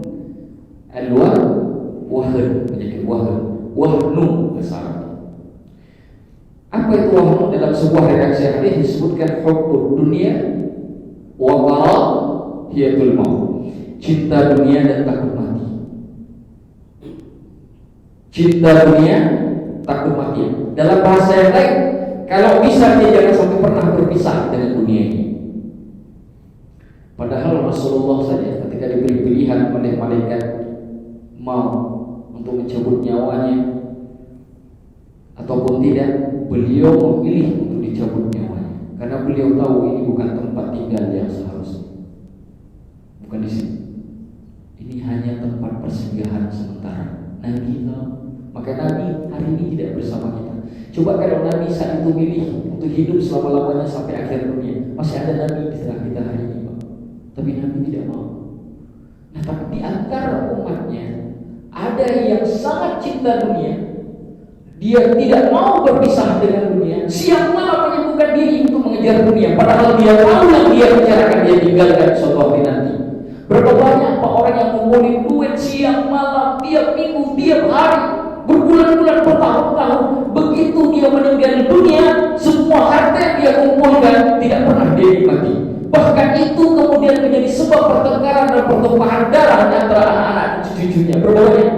Wahn, penyakit wahn, wahnu bahasa Arab. Apa itu wahnu? Dalam sebuah redaksi hadis disebutkan hubbud dunia wa karahiyatul maut, cinta dunia dan takut mati. Cinta dunia, takut mati. Dalam bahasa yang lain, kalau bisa dia jangan sampai pernah berpisah dengan dunia ini. Padahal Rasulullah saja ketika diberi pilihan oleh malaikat mau untuk mencabut nyawanya ataupun tidak, beliau memilih untuk dicabut nyawanya karena beliau tahu ini bukan tempat tinggal yang seharusnya. Bukan di sini. Ini hanya tempat persinggahan sementara. Nabi tahu. Maka Nabi hari ini tidak bersama kita. Coba kalau Nabi saat itu milih untuk hidup selama-lamanya sampai akhir dunia, masih ada Nabi di tengah kita hari ini, Pak. Tapi Nabi tidak mau. Nah, tapi di antara umatnya ada yang sangat cinta dunia. Dia tidak mau berpisah dengan dunia. Siang malam menyibukkan diri untuk mengejar dunia. Padahal dia tahu yang dia bicarakan dia tinggalkan suatu hari nanti. Berapa banyak Pak orang yang ngumpulin duit siang malam, tiap minggu, tiap hari, berbulan-bulan, bertahun-tahun. Begitu dia meninggal dunia, semua harta yang dia kumpulkan tidak pernah dia nikmati. Bahkan itu kemudian menjadi sebab pertengkaran dan pertumpahan darah antara anak-anak dan cucu-cucunya. Berapa banyak?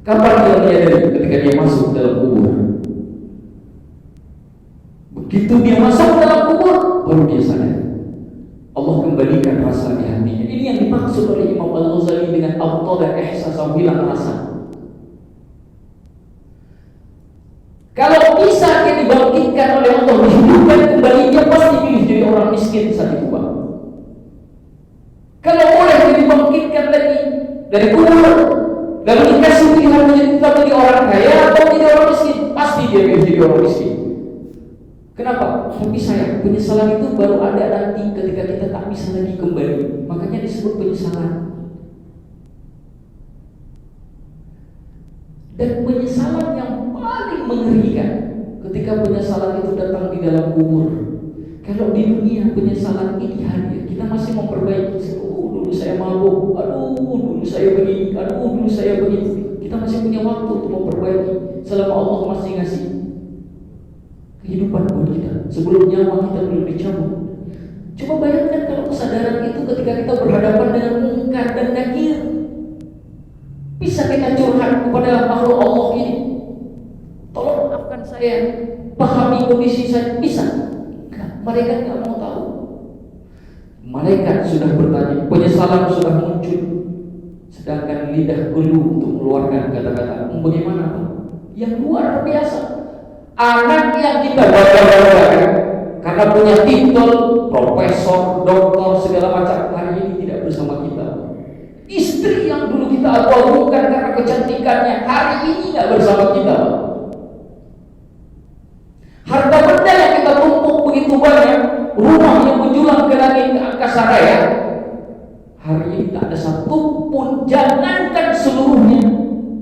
Kapan dia menyadari? Ketika dia masuk dalam kubur. Begitu dia masuk dalam kubur, baru dia sadar. Allah kembalikan rasa di hatinya. Ini yang dimaksud oleh Imam Al-Ghazali dengan abtada ihsas, hilang rasa. Kalau bisa dia dibangkitkan oleh Allah, dihidupkan kembali, dia pasti pilih jadi orang miskin saat itu, Pak. Kalau boleh dia dibangkitkan lagi dari kubur, lalu dikasih pilihan menjadi orang kaya atau menjadi orang miskin, pasti dia pilih jadi orang miskin. Kenapa? Tapi sayang, penyesalan itu baru ada nanti ketika kita tak bisa lagi kembali. Makanya disebut penyesalan. Dan penyesalan yang paling mengerikan ketika penyesalan itu datang di dalam kubur. Kalau di dunia penyesalan ini hadir, kita masih memperbaiki. Dulu saya mabuk, dulu saya begini, dulu saya begitu. Kita masih punya waktu untuk memperbaiki selama Allah masih ngasih kehidupan buat kita. Sebelum nyawa kita belum dicabut. Coba bayangkan kalau kesadaran itu ketika kita berhadapan dengan mungkar dan nakir. Bisa kita curhat kepada makhluk Allah ini. Tolong maafkan saya, pahami kondisi saya. Bisa? Malaikat nggak mau tahu. Malaikat sudah bertanya, penyesalan sudah muncul, sedangkan lidah gelu untuk mengeluarkan kata-kata. Bagaimana Pak? Yang luar biasa. Anak yang kita bangga-banggakan karena punya titel profesor, doktor, segala macam, hari ini tidak bersama kita. Istri yang dulu kita agungkan karena kecantikannya, hari ini nggak bersama kita. Harta benda yang kita tumpuk begitu banyak, rumah yang menjulang ke langit, ke angkasa raya, hari ini tak ada satu pun, jangankan seluruhnya,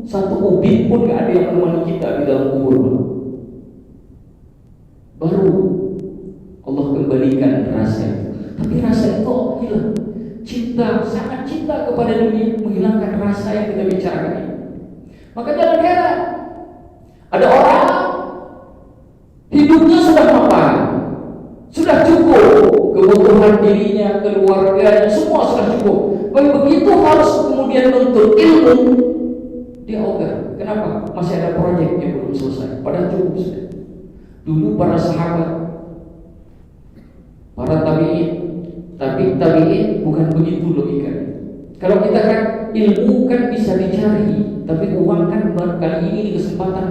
satu ubin pun nggak ada yang menemani kita di dalam kubur. Baru Allah kembalikan rasa itu. Tapi rasa itu hilang. Cinta, sangat cinta kepada dunia menghilangkan rasa yang kita bicarakan ini. Maka jangan heran ada orang hidupnya sudah mapan, sudah cukup kebutuhan dirinya, keluarganya, semua sudah cukup. Begitu harus kemudian menuntut ilmu, dia ogah. Kenapa? Masih ada proyek yang belum selesai. Padahal cukup sudah. Dulu para sahabat, para tabi'in bukan begitu logikanya. Kalau kita kan ilmu kan bisa dicari, tapi uang kan baru kali ini kesempatan.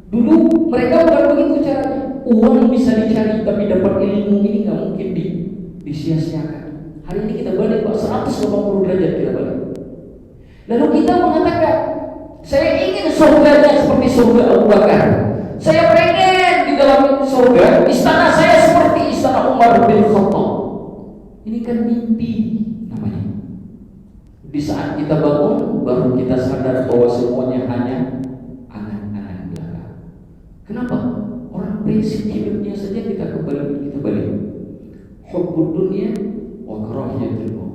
Dulu mereka bukan begitu caranya. Uang bisa dicari, tapi dapat ilmu ini nggak mungkin disia-siakan. Hari ini kita balik Pak, 180 derajat kita balik. Lalu kita mengatakan, saya ingin surganya seperti surga Abu Bakar. Saya pengen di dalam surga istana saya seperti istana Umar bin Khattab. Ini kan mimpi namanya. Di saat kita bangun, baru kita sadar bahwa semuanya hanya angan-angan belaka. Kenapa? Orang prinsip hidupnya saja kita balik. Hubbud dunya wa karahiyatul maut.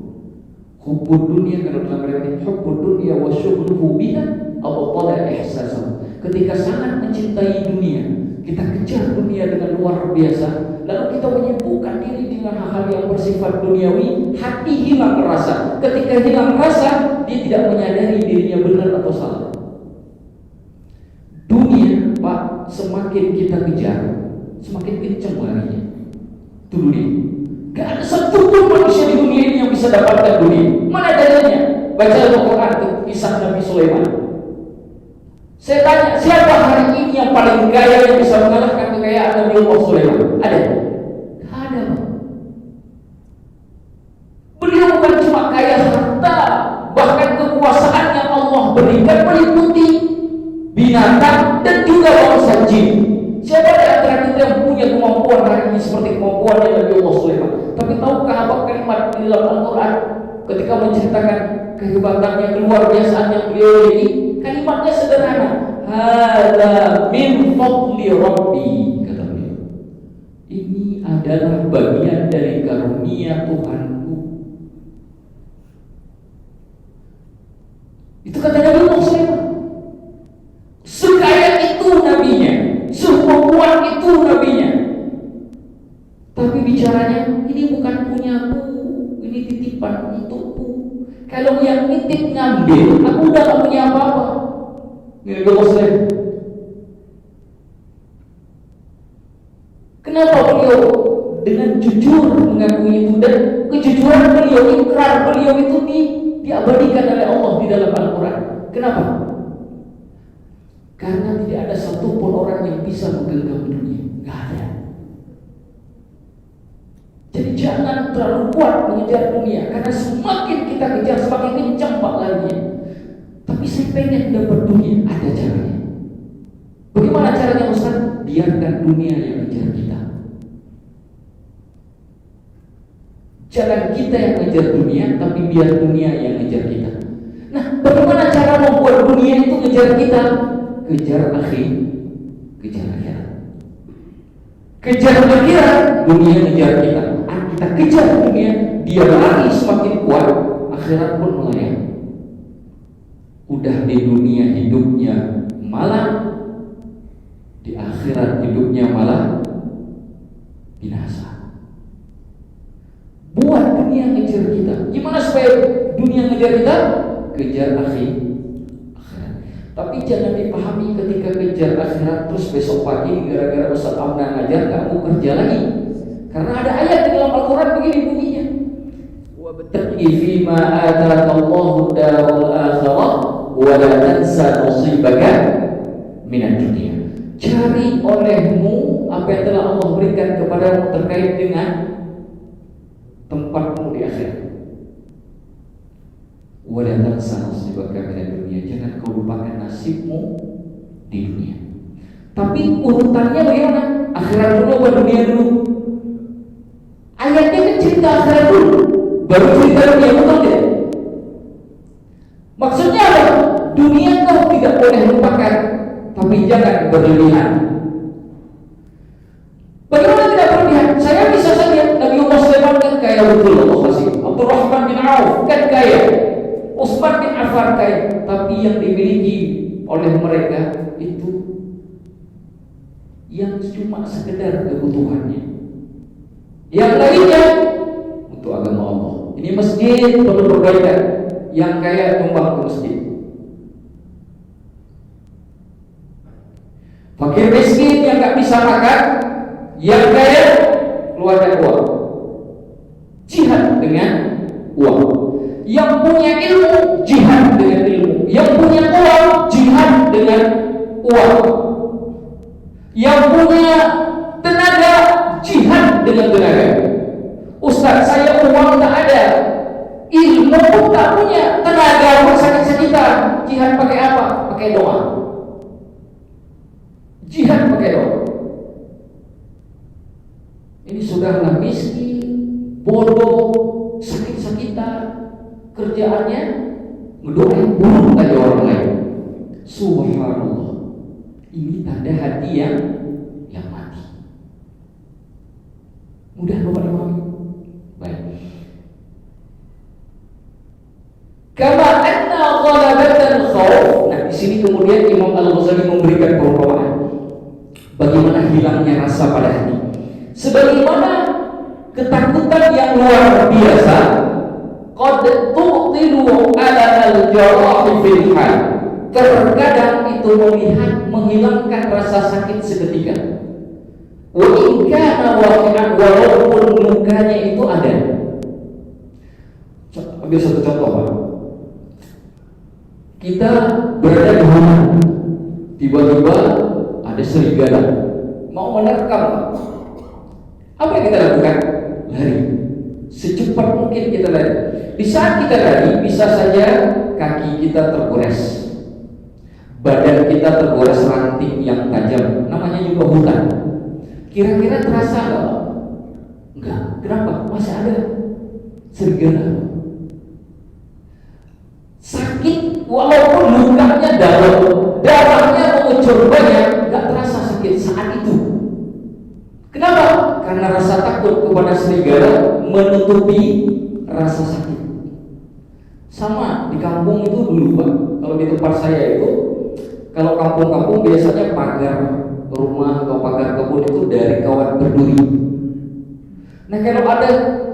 Hubbud dunya, kalau dalam riwayat hubbud dunya wa syughluhu biha abtala ihsasahu. Ketika sangat mencintai dunia, kita kejar dunia dengan luar biasa, lalu kita menyibukkan diri dengan hal-hal yang bersifat duniawi, hati hilang rasa. Ketika hilang rasa, dia tidak menyadari dirinya benar atau salah. Dunia, Pak, semakin kita kejar, semakin kencang larinya. Itu dunia. Gak ada satupun manusia di dunia ini yang bisa dapatkan dunia. Mana dalilnya? Baca Al-Quran, kisah Nabi Sulaiman. Saya tanya, siapa hari ini yang paling kaya yang bisa mengalahkan kekayaan Nabi Allah Sulaiman? Ada? Ada. Beliau bukan cuma kaya harta, bahkan kekuasaan yang Allah berikan meliputi binatang dan juga bangsa jin. Siapa di antara kita yang punya kemampuan hari ini seperti kemampuan Nabi Allah Sulaiman? Tapi tahukah apa kalimat di dalam Al-Quran ketika menceritakan kehebatannya, keluar biasaan yang beliau miliki? Kalimatnya sederhana, hada min fadli rabbi, kata beliau. Ini adalah bagian dari karunia Tuhanku. Itu kata Nabi Muhammad. Sekaya itu nabinya, sekuat itu nabinya. Tapi bicaranya, ini bukan punyaku, ini titipan untukku. Kalau yang nitip ngambil, aku udah gak punya apa-apa. Nabi Muslim. Kenapa beliau dengan jujur mengakui itu, dan kejujuran beliau, ikrar beliau itu diabadikan oleh Allah di dalam Al-Quran. Kenapa? Karena tidak ada satupun orang yang bisa menggenggam dunia. Gak ada. Jadi jangan terlalu kuat mengejar dunia, karena semakin kita kejar semakin kencang pak larinya. Tapi saya pengen dapat dunia, ada caranya. Bagaimana caranya Ustaz? Biarkan dunia yang mengejar kita. Jangan kita yang mengejar dunia, tapi biar dunia yang mengejar kita. Nah, bagaimana cara membuat dunia itu mengejar kita? Kejar akhir, kejar akhirat. Kejar akhirat, dunia mengejar kita. Kita kejar dunia, dia lari semakin kuat, akhirat pun melayang. Udah di dunia hidupnya malah, di akhirat hidupnya malah binasa. Buat dunia ngejar kita. Gimana supaya dunia ngejar kita? Kejar akhirat. Tapi jangan dipahami ketika kejar akhirat terus besok pagi gara-gara Ustaz Amna ngajar gak mau kerja lagi. Karena ada ayat di dalam Al-Quran begini bunyinya, wabtaghi fima ataakallahu darul akhirah wa la tansa nasibaka minad dunya. Cari olehmu apa yang telah Allah berikan kepadamu terkait dengan tempatmu di akhirat. Wa la tansa nasibaka minad dunya. Jangan kau lupakan nasibmu di dunia. Tapi urutannya bagaimana? Akhirat dulu atau dunia dulu? Ayatnya kan cerita akhirat dulu, baru cerita dunia, betul tidak? Maksudnya apa? Dunia kau tidak boleh lupakan, tapi jangan berlebihan. Bagaimana tidak berlebihan? Saya bisa saja Nabi Sulaiman kan kaya betul, Allah kasih. Abdurrahman bin Auf kan kaya, Utsman bin Affan kaya, tapi yang dimiliki oleh mereka itu yang cuma sekedar kebutuhannya. Yang lainnya untuk agama Allah. Ini masjid perlu perbaikan. Yang kaya tumbang ke masjid. Fakir miskin yang gak bisa makan, yang kaya keluarkan uang. Jihad dengan uang. Yang punya ilmu, jihad dengan ilmu. Yang punya uang, jihad dengan uang. Yang punya tenaga, jihad dengan tenaga. Ustaz, saya uang tak ada, ilmu pun tak punya, tenaga pun sakit-sakitan. Jihad pakai apa? Pakai doa. Jihad pakai doa. Ini sudahlah miskin, bodoh, sakit-sakitan, kerjaannya ngedoain buruk aja orang lain. Subhanallah. Ini tanda hati yang mati. Mudah Bapak dipahami? Baik. Kama anna ghalabatan khauf. Nah, di sini kemudian Imam Al-Ghazali memberikan perumpamaan bagaimana hilangnya rasa pada hati. Sebagaimana ketakutan yang luar biasa qad tu'tilu ala al-jarahi fil hal. Terkadang itu menghilangkan rasa sakit seketika. Wa in kana waqi'an, walaupun lukanya itu ada. Ambil satu contoh, Pak. Kita berada di hutan, tiba-tiba ada serigala mau menerkam, Pak. Apa yang kita lakukan? Lari. Secepat mungkin kita lari. Di saat kita lari, bisa saja kaki kita tergores, badan kita tergores ranting yang tajam. Namanya juga hutan. Kira-kira terasa nggak? Enggak. Kenapa? Masih ada serigala. Sakit walaupun lukanya dalam, darahnya mengucur banyak, nggak terasa sakit saat itu. Kenapa? Karena rasa takut kepada serigala menutupi rasa sakit. Sama di kampung itu dulu, Pak. Kalau di tempat saya itu, kalau kampung-kampung biasanya pagar rumah atau pagar kebun itu dari kawat berduri. Nah, kalau ada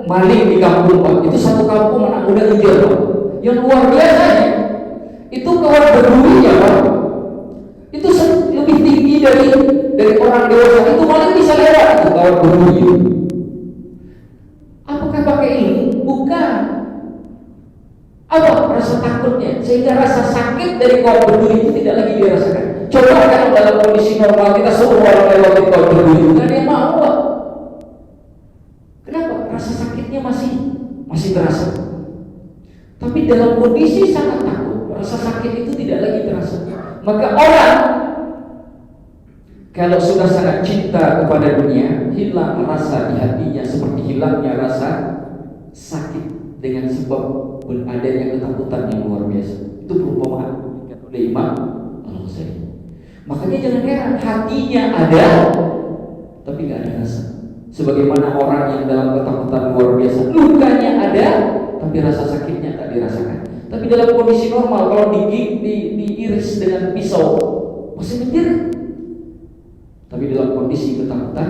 maling di kampung, Pak, itu satu kampung anak muda hijau, Pak. Yang luar biasanya itu kawat berdurinya, Pak, itu lebih tinggi dari orang dewasa. Itu maling bisa lewat itu kawat berduri. Apakah pakai ilmu? Bukan. Apa? Rasa takutnya, sehingga rasa sakit dari kawat berduri itu tidak lagi dirasakan. Coba kalau dalam kondisi normal kita suruh orang lewat di kawat berduri, nggak ada yang mau, Pak. Kenapa? Rasa sakitnya masih terasa. Tapi dalam kondisi sangat takut, rasa sakit itu tidak lagi terasa. Maka orang kalau sudah sangat cinta kepada dunia, hilang rasa di hatinya seperti hilangnya rasa sakit dengan sebab adanya ketakutan yang luar biasa. Itu perumpamaan oleh Imam Al-Ghazali. Makanya jangan heran, hatinya ada tapi nggak ada rasa. Sebagaimana orang yang dalam ketakutan luar biasa, lukanya ada tapi rasa sakitnya tak dirasakan. Tapi dalam kondisi normal, kalau diiris dengan pisau masih menjerit. Tapi dalam kondisi ketakutan,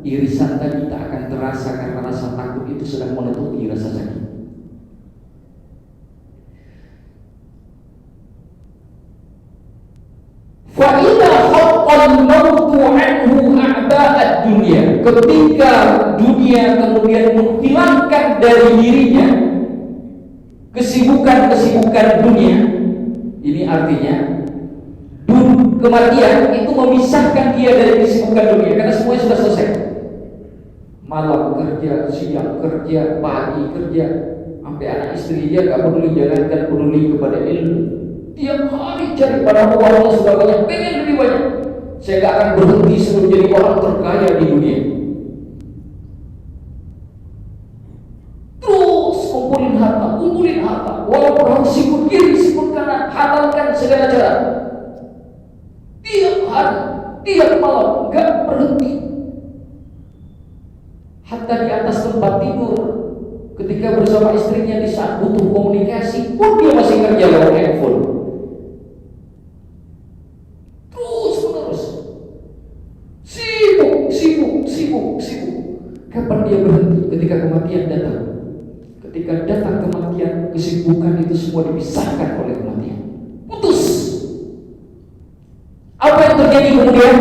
irisan tadi tak akan terasa karena rasa takut itu sedang menutupi rasa sakit. Fa'idha haqqal mautu anhu a'ba'ad dunia. Ketika dunia kemudian menghilangkan dari dirinya kesibukan dunia, ini artinya kematian itu memisahkan dia dari kesibukan dunia, karena semuanya sudah selesai. Malam kerja, siang kerja, pagi kerja, sampai anak istri dia gak peduli, jangankan peduli kepada ilmu. Tiap hari cari pada uangnya sudah banyak, pengen lebih banyak. Saya gak akan berhenti sebelum jadi orang terkaya di dunia. Terus kumpulin harta, walaupun harus sikut kiri, sikut kanan, halalkan segala cara. Tiap hari, tiap malam, gak berhenti. Hatta di atas tempat tidur, ketika bersama istrinya di saat butuh komunikasi pun dia masih kerja lewat handphone. Terus menerus, sibuk. Kapan dia berhenti? Ketika kematian datang. Ketika datang kematian, kesibukan itu semua dipisahkan oleh kematian. Putus. Apa yang terjadi kemudian?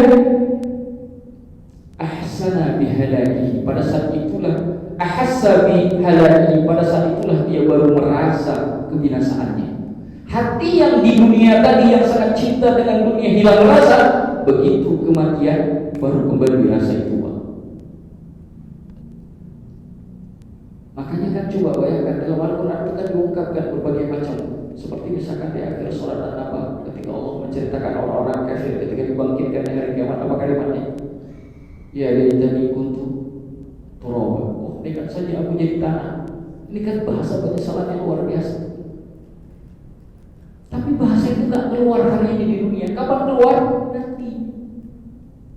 Ahsana bihalaki. Pada saat itulah ahassa bi halaki, pada saat itulah dia baru merasa kebinasaannya. Hati yang di dunia tadi yang sangat cinta dengan dunia hilang rasa, begitu kematian baru kembali rasa itu. Makanya kan coba bayangkan dalam Al-Quran itu kan diungkapkan berbagai macam, seperti misalkan di akhir surat An-Naba ketika Allah menceritakan orang-orang kafir ketika dibangkitkan di hari kiamat, apa kalimatnya? Ya laitani kuntu turaba. Oh, ini kan saja aku jadi tanah. Ini kan bahasa penyesalan yang luar biasa. Tapi bahasa itu gak keluar hari ini di dunia. Kapan keluar? Nanti,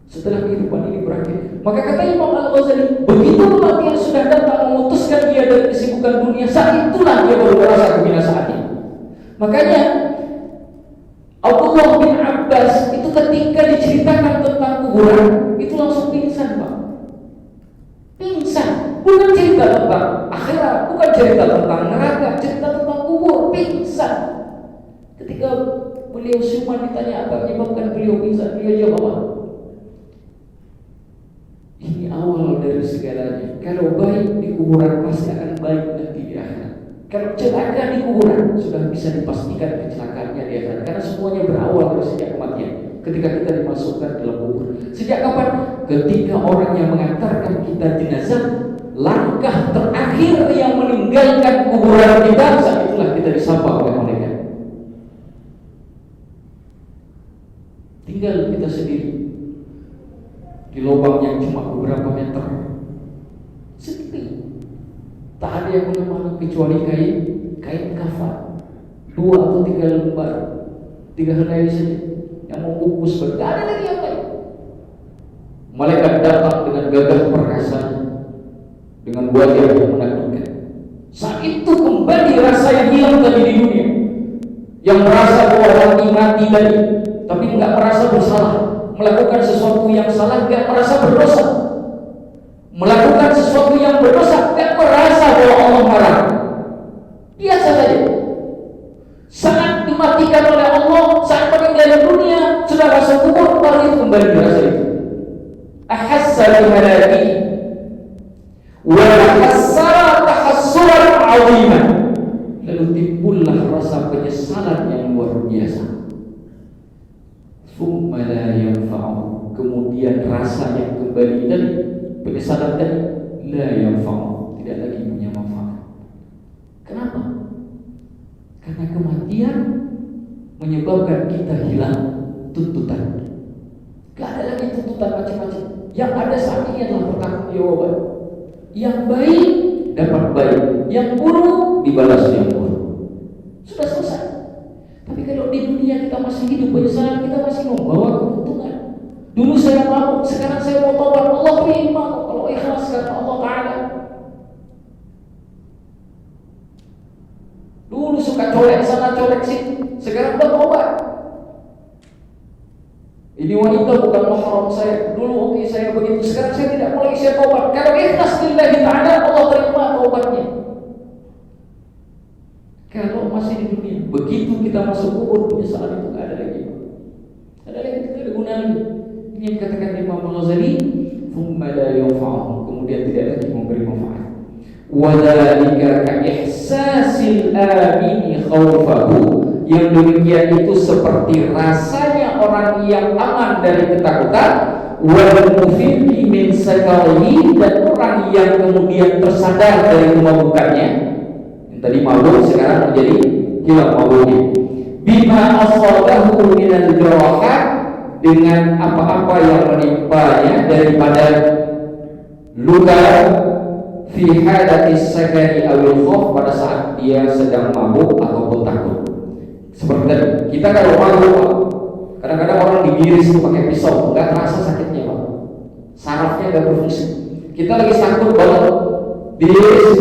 setelah kehidupan ini berakhir. Maka kata Imam Al-Ghazali, begitu kematian sudah datang memutuskan dia dari kesibukan dunia, saat itulah dia baru merasa kebinasaannya. Makanya Abdullah bin Abbas itu ketika diceritakan tentang kuburan, itu langsung pingsan, Pak. Pingsan. Bukan cerita tentang akhirat, bukan cerita tentang neraka, cerita tentang kubur. Pingsan. Ketika beliau Syuman ditanya apa menyebabkan beliau pingsan, beliau jawab apa? Ini awal dari segalanya. Kalau baik di kuburan pasti akan baik nanti di akhirat. Kalau celaka di kuburan sudah bisa dipastikan kecelakaannya di akhirat. Karena semuanya berawal dari sejak kematian. Ketika kita dimasukkan dalam kubur. Sejak kapan? Ketika orang yang mengantarkan kita jenazah, langkah terakhir yang meninggalkan kuburan kita, saat itulah kita disapa oleh malaikat. Tinggal kita sendiri di lubang yang cuma beberapa meter, sepi, tak ada yang menemani kecuali kain kafan, 2 atau 3 lembar, 3 helai saja yang membungkus. Tidak ada lagi yang lain. Malaikat datang dengan gagah perkasa, dengan wajah yang menakutkan. Saat itu kembali rasa yang hilang tadi di dunia, yang merasa bahwa mati tadi, tapi enggak merasa bersalah. Melakukan sesuatu yang salah, tidak merasa berdosa. Melakukan sesuatu yang berdosa, tidak merasa bahwa Allah marah. Biasa saja. Saat dimatikan oleh Allah, saat meninggal dunia, sudah masuk kubur, baru itu kembali dirasa itu. Ahassa bihalaki wa tahassara tahassuran 'aziman. Lalu timbullah rasa penyesalan yang luar biasa. Thumma la yanfa'u, kemudian rasa yang kembali tadi, penyesalan tadi, la yanfa'u, tidak lagi punya manfaat. Kenapa? Karena kematian menyebabkan kita hilang tuntutan. Gak ada lagi tuntutan macam-macam. Yang ada saat ini adalah pertanggungjawaban. Yang baik dapat baik, yang buruk dibalas yang buruk. Sudah selesai. Tapi kalau di dunia kita masih hidup penyesalan, kita masih membawa keuntungan. Dulu saya mabuk, sekarang saya mau tobat, Allah terima kalau ikhlas karena Allah Ta'ala. Dulu suka colek sana colek sini, sekarang udah tobat. Ini wanita bukan mahram saya. Dulu oke saya begitu, sekarang saya tidak mau lagi, saya tobat. Kalau ikhlas lillahi ta'ala, Allah terima tobatnya. Kalau masih di dunia, begitu kita masuk kubur, penyesalan itu tidak ada lagi. Ada lagi, tidak ada gunanya. Ini yang dikatakan Imam Al-Ghazali, thumma la yanfa'u, kemudian tidak lagi memberi manfaat. Wa dzalika ka ihsasil amini khawfahu, yang demikian itu seperti rasanya orang yang aman dari ketakutan, wal mufidi min sakalihi, dan orang yang kemudian tersadar dari kemabukannya. Tadi mabuk sekarang menjadi hilang mabuknya. Bima asabahu minal jarahat, dengan apa-apa yang menimpanya daripada luka fi hadatis sakari awil khauf, pada saat dia sedang mabuk ataupun takut. Seperti tadi, kita kalau mabuk, kadang-kadang orang digiris pakai pisau, enggak terasa sakitnya, Pak. Sarafnya enggak berfungsi. Kita lagi takut banget, digiris,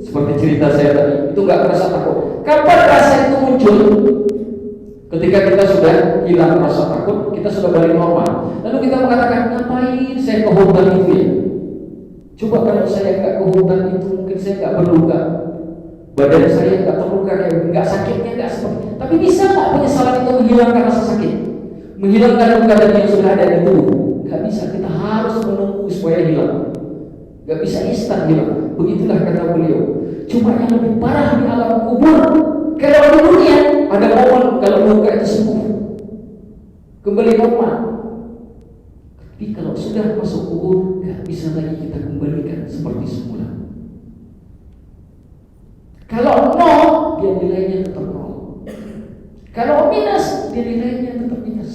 seperti cerita saya tadi, itu enggak terasa takut. Kapan rasa itu muncul? Ketika kita sudah hilang rasa takut, kita sudah balik normal. Lalu kita mengatakan, ngapain saya ke hutan itu ya? Coba kalau saya enggak ke hutan itu, mungkin saya enggak berluka. Badan saya enggak terluka, enggak sakitnya enggak seperti. Tapi bisa enggak penyesalan itu menghilangkan rasa sakit? Menghilangkan luka tadi yang sudah ada di tubuh? Enggak bisa, kita harus menunggu supaya hilang. Enggak bisa instan hilang. Begitulah kata beliau. Cuma yang lebih parah di alam kubur. Kalau di dunia ada momen kalau luka itu sembuh, kembali normal. Tapi kalau sudah masuk kubur, gak bisa lagi kita kembalikan seperti semula. Kalau nol, dia nilainya tetap nol. Kalau minus, dia nilainya tetap minus.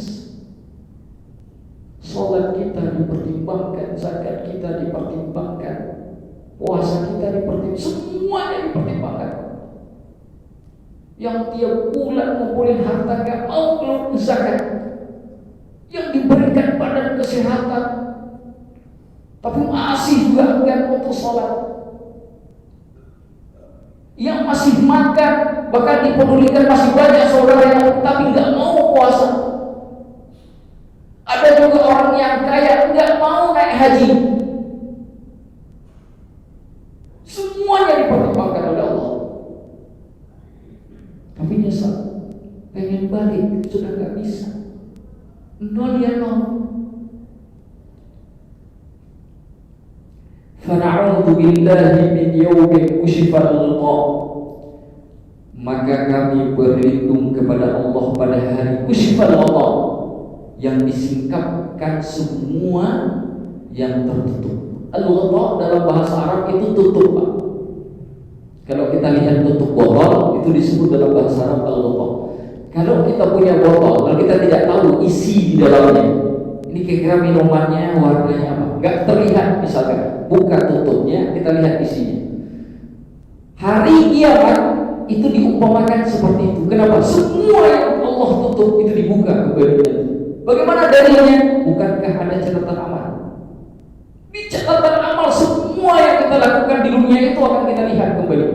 Sholat kita dipertimbangkan, zakat kita dipertimbangkan, puasa kita dipertimbangkan, semuanya dipertimbangkan. Yang tiap bulan ngumpulin harta gak mau keluar zakat, yang diberikan badan kesehatan tapi masih juga enggan untuk sholat, yang masih makan bahkan dipedulikan masih banyak saudara yang tapi nggak mau puasa. Ada juga orang yang kaya nggak mau naik haji. Semuanya dipertimbangkan oleh Allah. Tapi nyesal, pengen balik sudah nggak bisa. Nol ya nol. Fana'udhu billahi min yawmin kushifal gha. Maka kami berlindung kepada Allah pada hari kushifal gha, yang disingkapkan semua yang tertutup. Al-gha dalam bahasa Arab itu tutup, Pak. Kalau kita lihat tutup botol itu disebut dalam bahasa Arab al-gha. Kalau kita punya botol, kalau kita tidak tahu isi di dalamnya, ini kira-kira minumannya warnanya apa, nggak terlihat misalkan, buka tutupnya, kita lihat isinya. Hari kiamat itu diumpamakan seperti itu. Kenapa? Semua yang Allah tutup itu dibuka kembali. Bagaimana dalilnya? Bukankah ada catatan amal? Di catatan amal semua yang kita lakukan di dunia itu akan kita lihat kembali.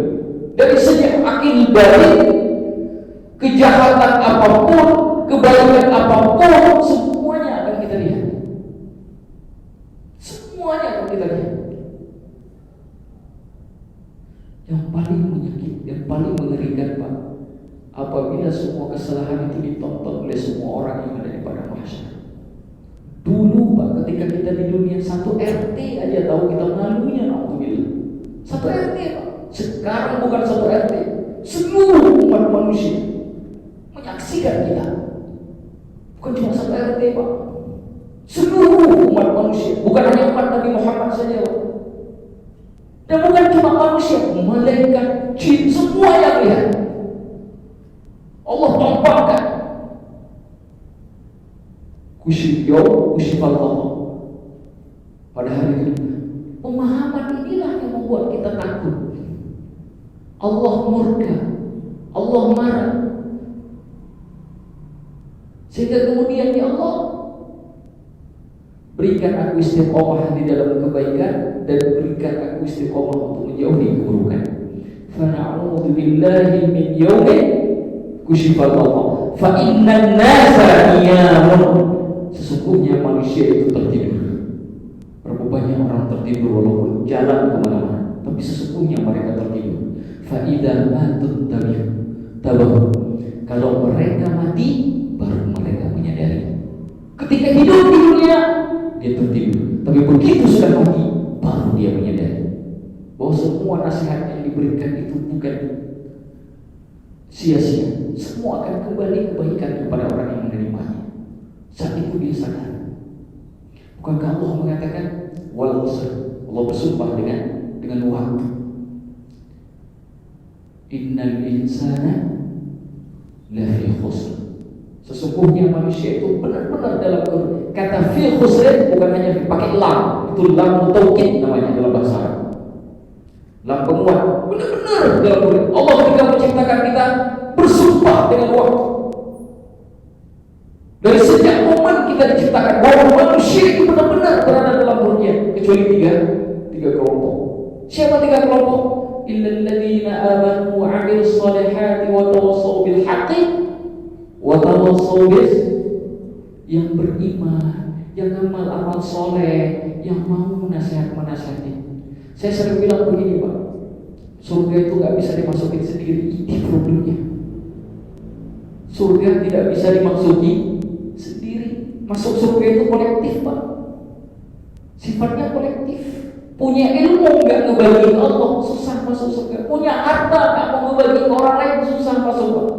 Dari sejak akil balik, kejahatan apapun, kebaikan apapun, semuanya akan kita lihat. Semuanya akan kita lihat. Yang paling menyakit, yang paling mengerikan, Pak, apabila semua kesalahan itu ditonton oleh semua orang yang ada di padang mahsyar. Dulu, Pak, ketika kita di dunia, satu RT aja tahu kita malunya, alhamdulillah. Satu RT, Pak. Sekarang bukan satu RT, seluruh umat manusia menyaksikan kita. Bukan cuma satu RT, Pak. Seluruh umat manusia, bukan hanya umat Nabi Muhammad saja, Pak. Dan bukan cuma manusia, malaikat, jin, semua yang lihat. Allah tampakkan kusyifal gha. Pada hari itu, pemahaman inilah yang membuat kita takut. Allah murka, Allah marah. Sehingga kemudian ya Allah, berikan aku istiqomah di dalam kebaikan dan berikan aku istiqomah untuk menjauhi keburukan. Fana'udzu billahi min yawmin kushifal gha fa innan nasa niyamun. Sesungguhnya manusia itu tertidur. Berapa banyak orang tertidur walaupun jalan kemana-mana, tapi sesungguhnya mereka tertidur. Fa idza matu tabahu. Kalau mereka mati, baru mereka menyadari. Ketika hidup di dunia, dia tertidur. Tapi begitu sudah mati, baru dia menyadari bahwa semua nasihat yang diberikan itu bukan sia-sia. Semua akan kembali kebaikan kepada orang yang menerimanya. Saat itu dia sadar. Bukankah Allah mengatakan wal asr, Allah bersumpah dengan waktu. Innal insana lafi khusr. Sesungguhnya manusia itu benar-benar dalam kata fi khusr, bukan hanya dipakai lam, itu lam taukid namanya dalam bahasa Arab. Lam penguat, benar-benar dalam Allah ketika menciptakan kita bersumpah dengan waktu. Dari sejak momen kita diciptakan bahwa manusia itu benar-benar berada dalam dunia, kecuali tiga kelompok. Siapa tiga kelompok? Illal ladzina amanu wa 'amilus shalihati wa tawassaw bil haqqi wa tawassaw bis, yang beriman, yang amal soleh, yang mau menasihati. Saya sering bilang begini, Pak, surga itu nggak bisa dimasukin sendiri, itu problemnya. Surga tidak bisa dimasuki sendiri. Masuk surga itu kolektif, Pak. Sifatnya kolektif. Punya ilmu nggak ngebagi Allah, susah masuk surga. Punya harta nggak mau ngebagi ke orang lain, susah masuk surga.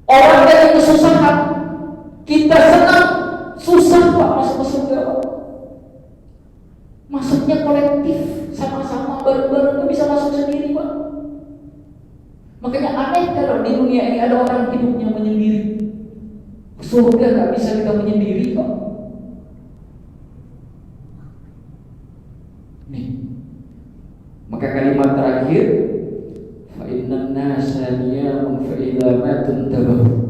Orang yang kesusahan, kita senang, susah Pak masuk ke surga Pak. Masuknya kolektif, sama-sama bareng-bareng, nggak bisa masuk sendiri Pak. Makanya aneh kalau di dunia ini ada orang hidupnya menyendiri. Surga nggak bisa kita menyendiri kok. Nih, maka kalimat terakhir, fa innan nasa niyamun fa idza matun tabahu.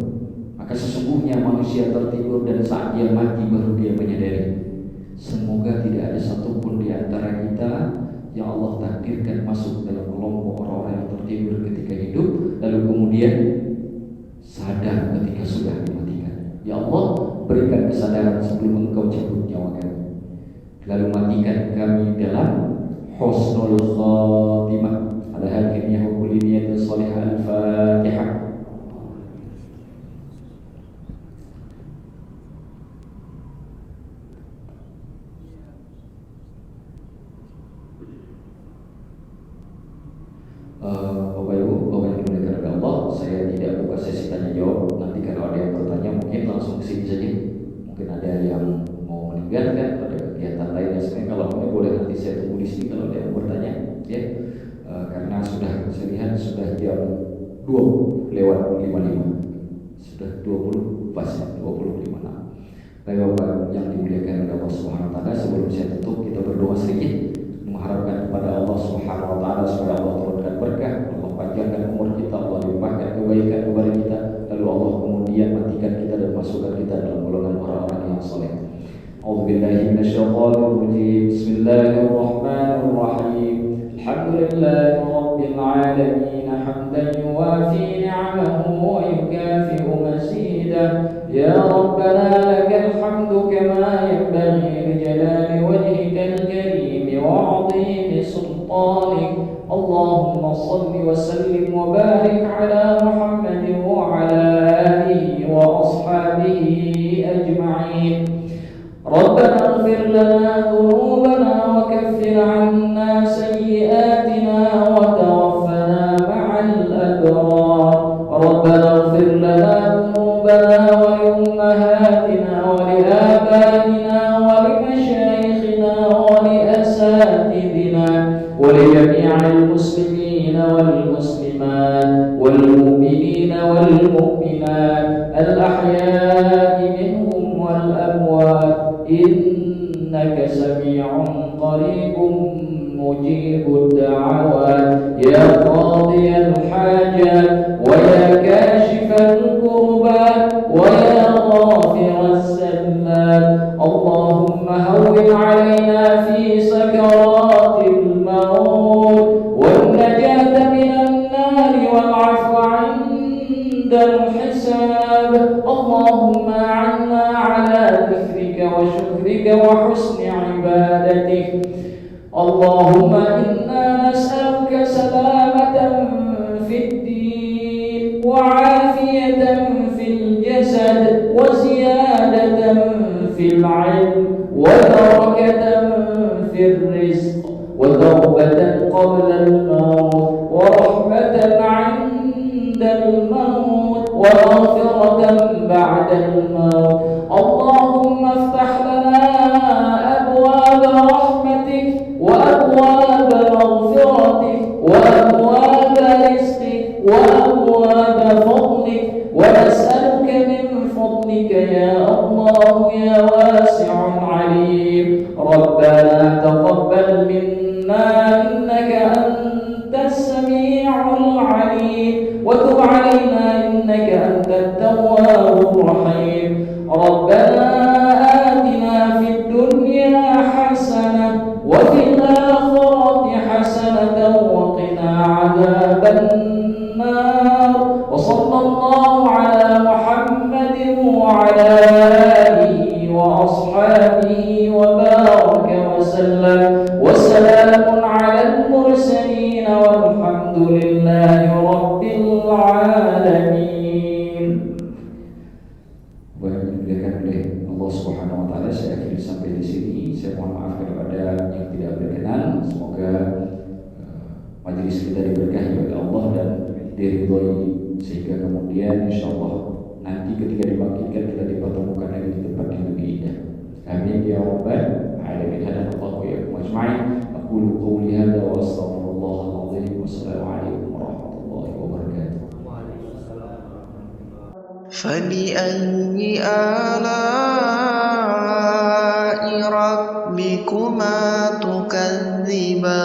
Maka sesungguhnya manusia tertidur dan saat dia mati baru dia menyadari. Semoga tidak ada satupun di antara kita yang Allah takdirkan masuk dalam kelompok orang-orang yang tertidur ketika hidup, lalu kemudian sadar ketika sudah dimatikan. Ya Allah, berikan kesadaran sebelum Engkau cabut nyawa kami. Lalu matikan kami dalam husnul khatimah. Ala hadhihi wa kulli niyatin salihah. Al-Fatihah. Bapak Ibu, Bapak yang dimuliakan oleh Allah, saya tidak buka sesi tanya jawab. Nanti kalau ada yang bertanya mungkin langsung ke sini saja. Mungkin ada yang mau meninggalkan, ada kegiatan lain dan sebagainya. Kalau mau boleh nanti saya tunggu di sini kalau ada yang bertanya, ya. Karena sudah saya lihat sudah jam 2 lewat 55. Sudah 20 pas ya, 20:56. Baik Bapak yang dimuliakan oleh Allah Subhanahu wa taala, sebelum saya tutup kita berdoa sedikit mengharapkan kepada Allah Subhanahu wa taala supaya Allah turunkan berkah, Allah panjangkan umur kita, Allah limpahkan kebaikan kepada kita, lalu Allah kemudian matikan kita dan masukkan kita dalam golongan orang-orang yang saleh. A'udzubillahi minasyaitonir rajim. Bismillahirrahmanirrahim. Alhamdulillahi rabbil alamin hamdan yuwafi ni'amahu wa yukafi'u masidah. Ya Rabbana lakal hamdu kama yanbaghi li jalali wajhikal karim wa 'azimi sultanik. Allahumma salli wa sallim wa barik ala Muhammadin wa ala alihi wa ashabihi ajma'in. ربنا اغفر لنا ذنوبنا وكفر عنا سيئاتنا وتوفنا مع الأبرار. ربنا اغفر لنا ذنوبنا ولأمهاتنا ولآبائنا ولمشايخنا ولأساتذتنا ولجميع المسلمين والمسلمات والمؤمنين والمؤمنات الأحياء منهم والأموات إنك سميع قريب مجيب الدعوات. يا قاضي الحاجات ويا كاشف الكربات ويا غافر الزلات، اللهم هون علينا في سكرات الموت والنجاة من النار والعفو عند الحساب. اللهم أعنا على ذكرك وشكرك وحسن عبادتك. اللهم إنا نسألك سلامة في الدين وعافية في الجسد وزيادة في العلم وبركة في الرزق وتوبة قبل الموت ورحمة عند الموت ومغفرة بعد الموت. اللهم افتح لنا أبواب رحمتك وأبواب مغفرتك وأبواب رزقك وأبواب فضلك، ونسألك من فضلك يا الله يا واسع عليم. ربنا تقبل منا إنك أنت السميع العليم وتب علينا إنك أنت التواب الرحيم. ربنا آتنا في الدنيا حسنة وفي الآخرة حسنة وقنا عذاب النار. وصلى الله على محمد وعلى آله وأصحابه وبارك وسلم، وسلام على المرسلين والحمد لله رب العالمين. Baik, dimuliakan oleh Allah Subhanahu wa taala, saya akhiri sampai kita diberkahi oleh Allah dan diridhoi, sehingga kemudian insya Allah nanti ketika dibangkitkan kita dipertemukan lagi di tempat yang lebih indah. Amin ya rabbal alamin. Hadanallahu wa iyyakum ajma'in. Aqulu qawli hadza wa astaghfirullahal azim. Wassalamualaikum warahmatullahi wabarakatuh. فبأي آلاء ربكما تكذبان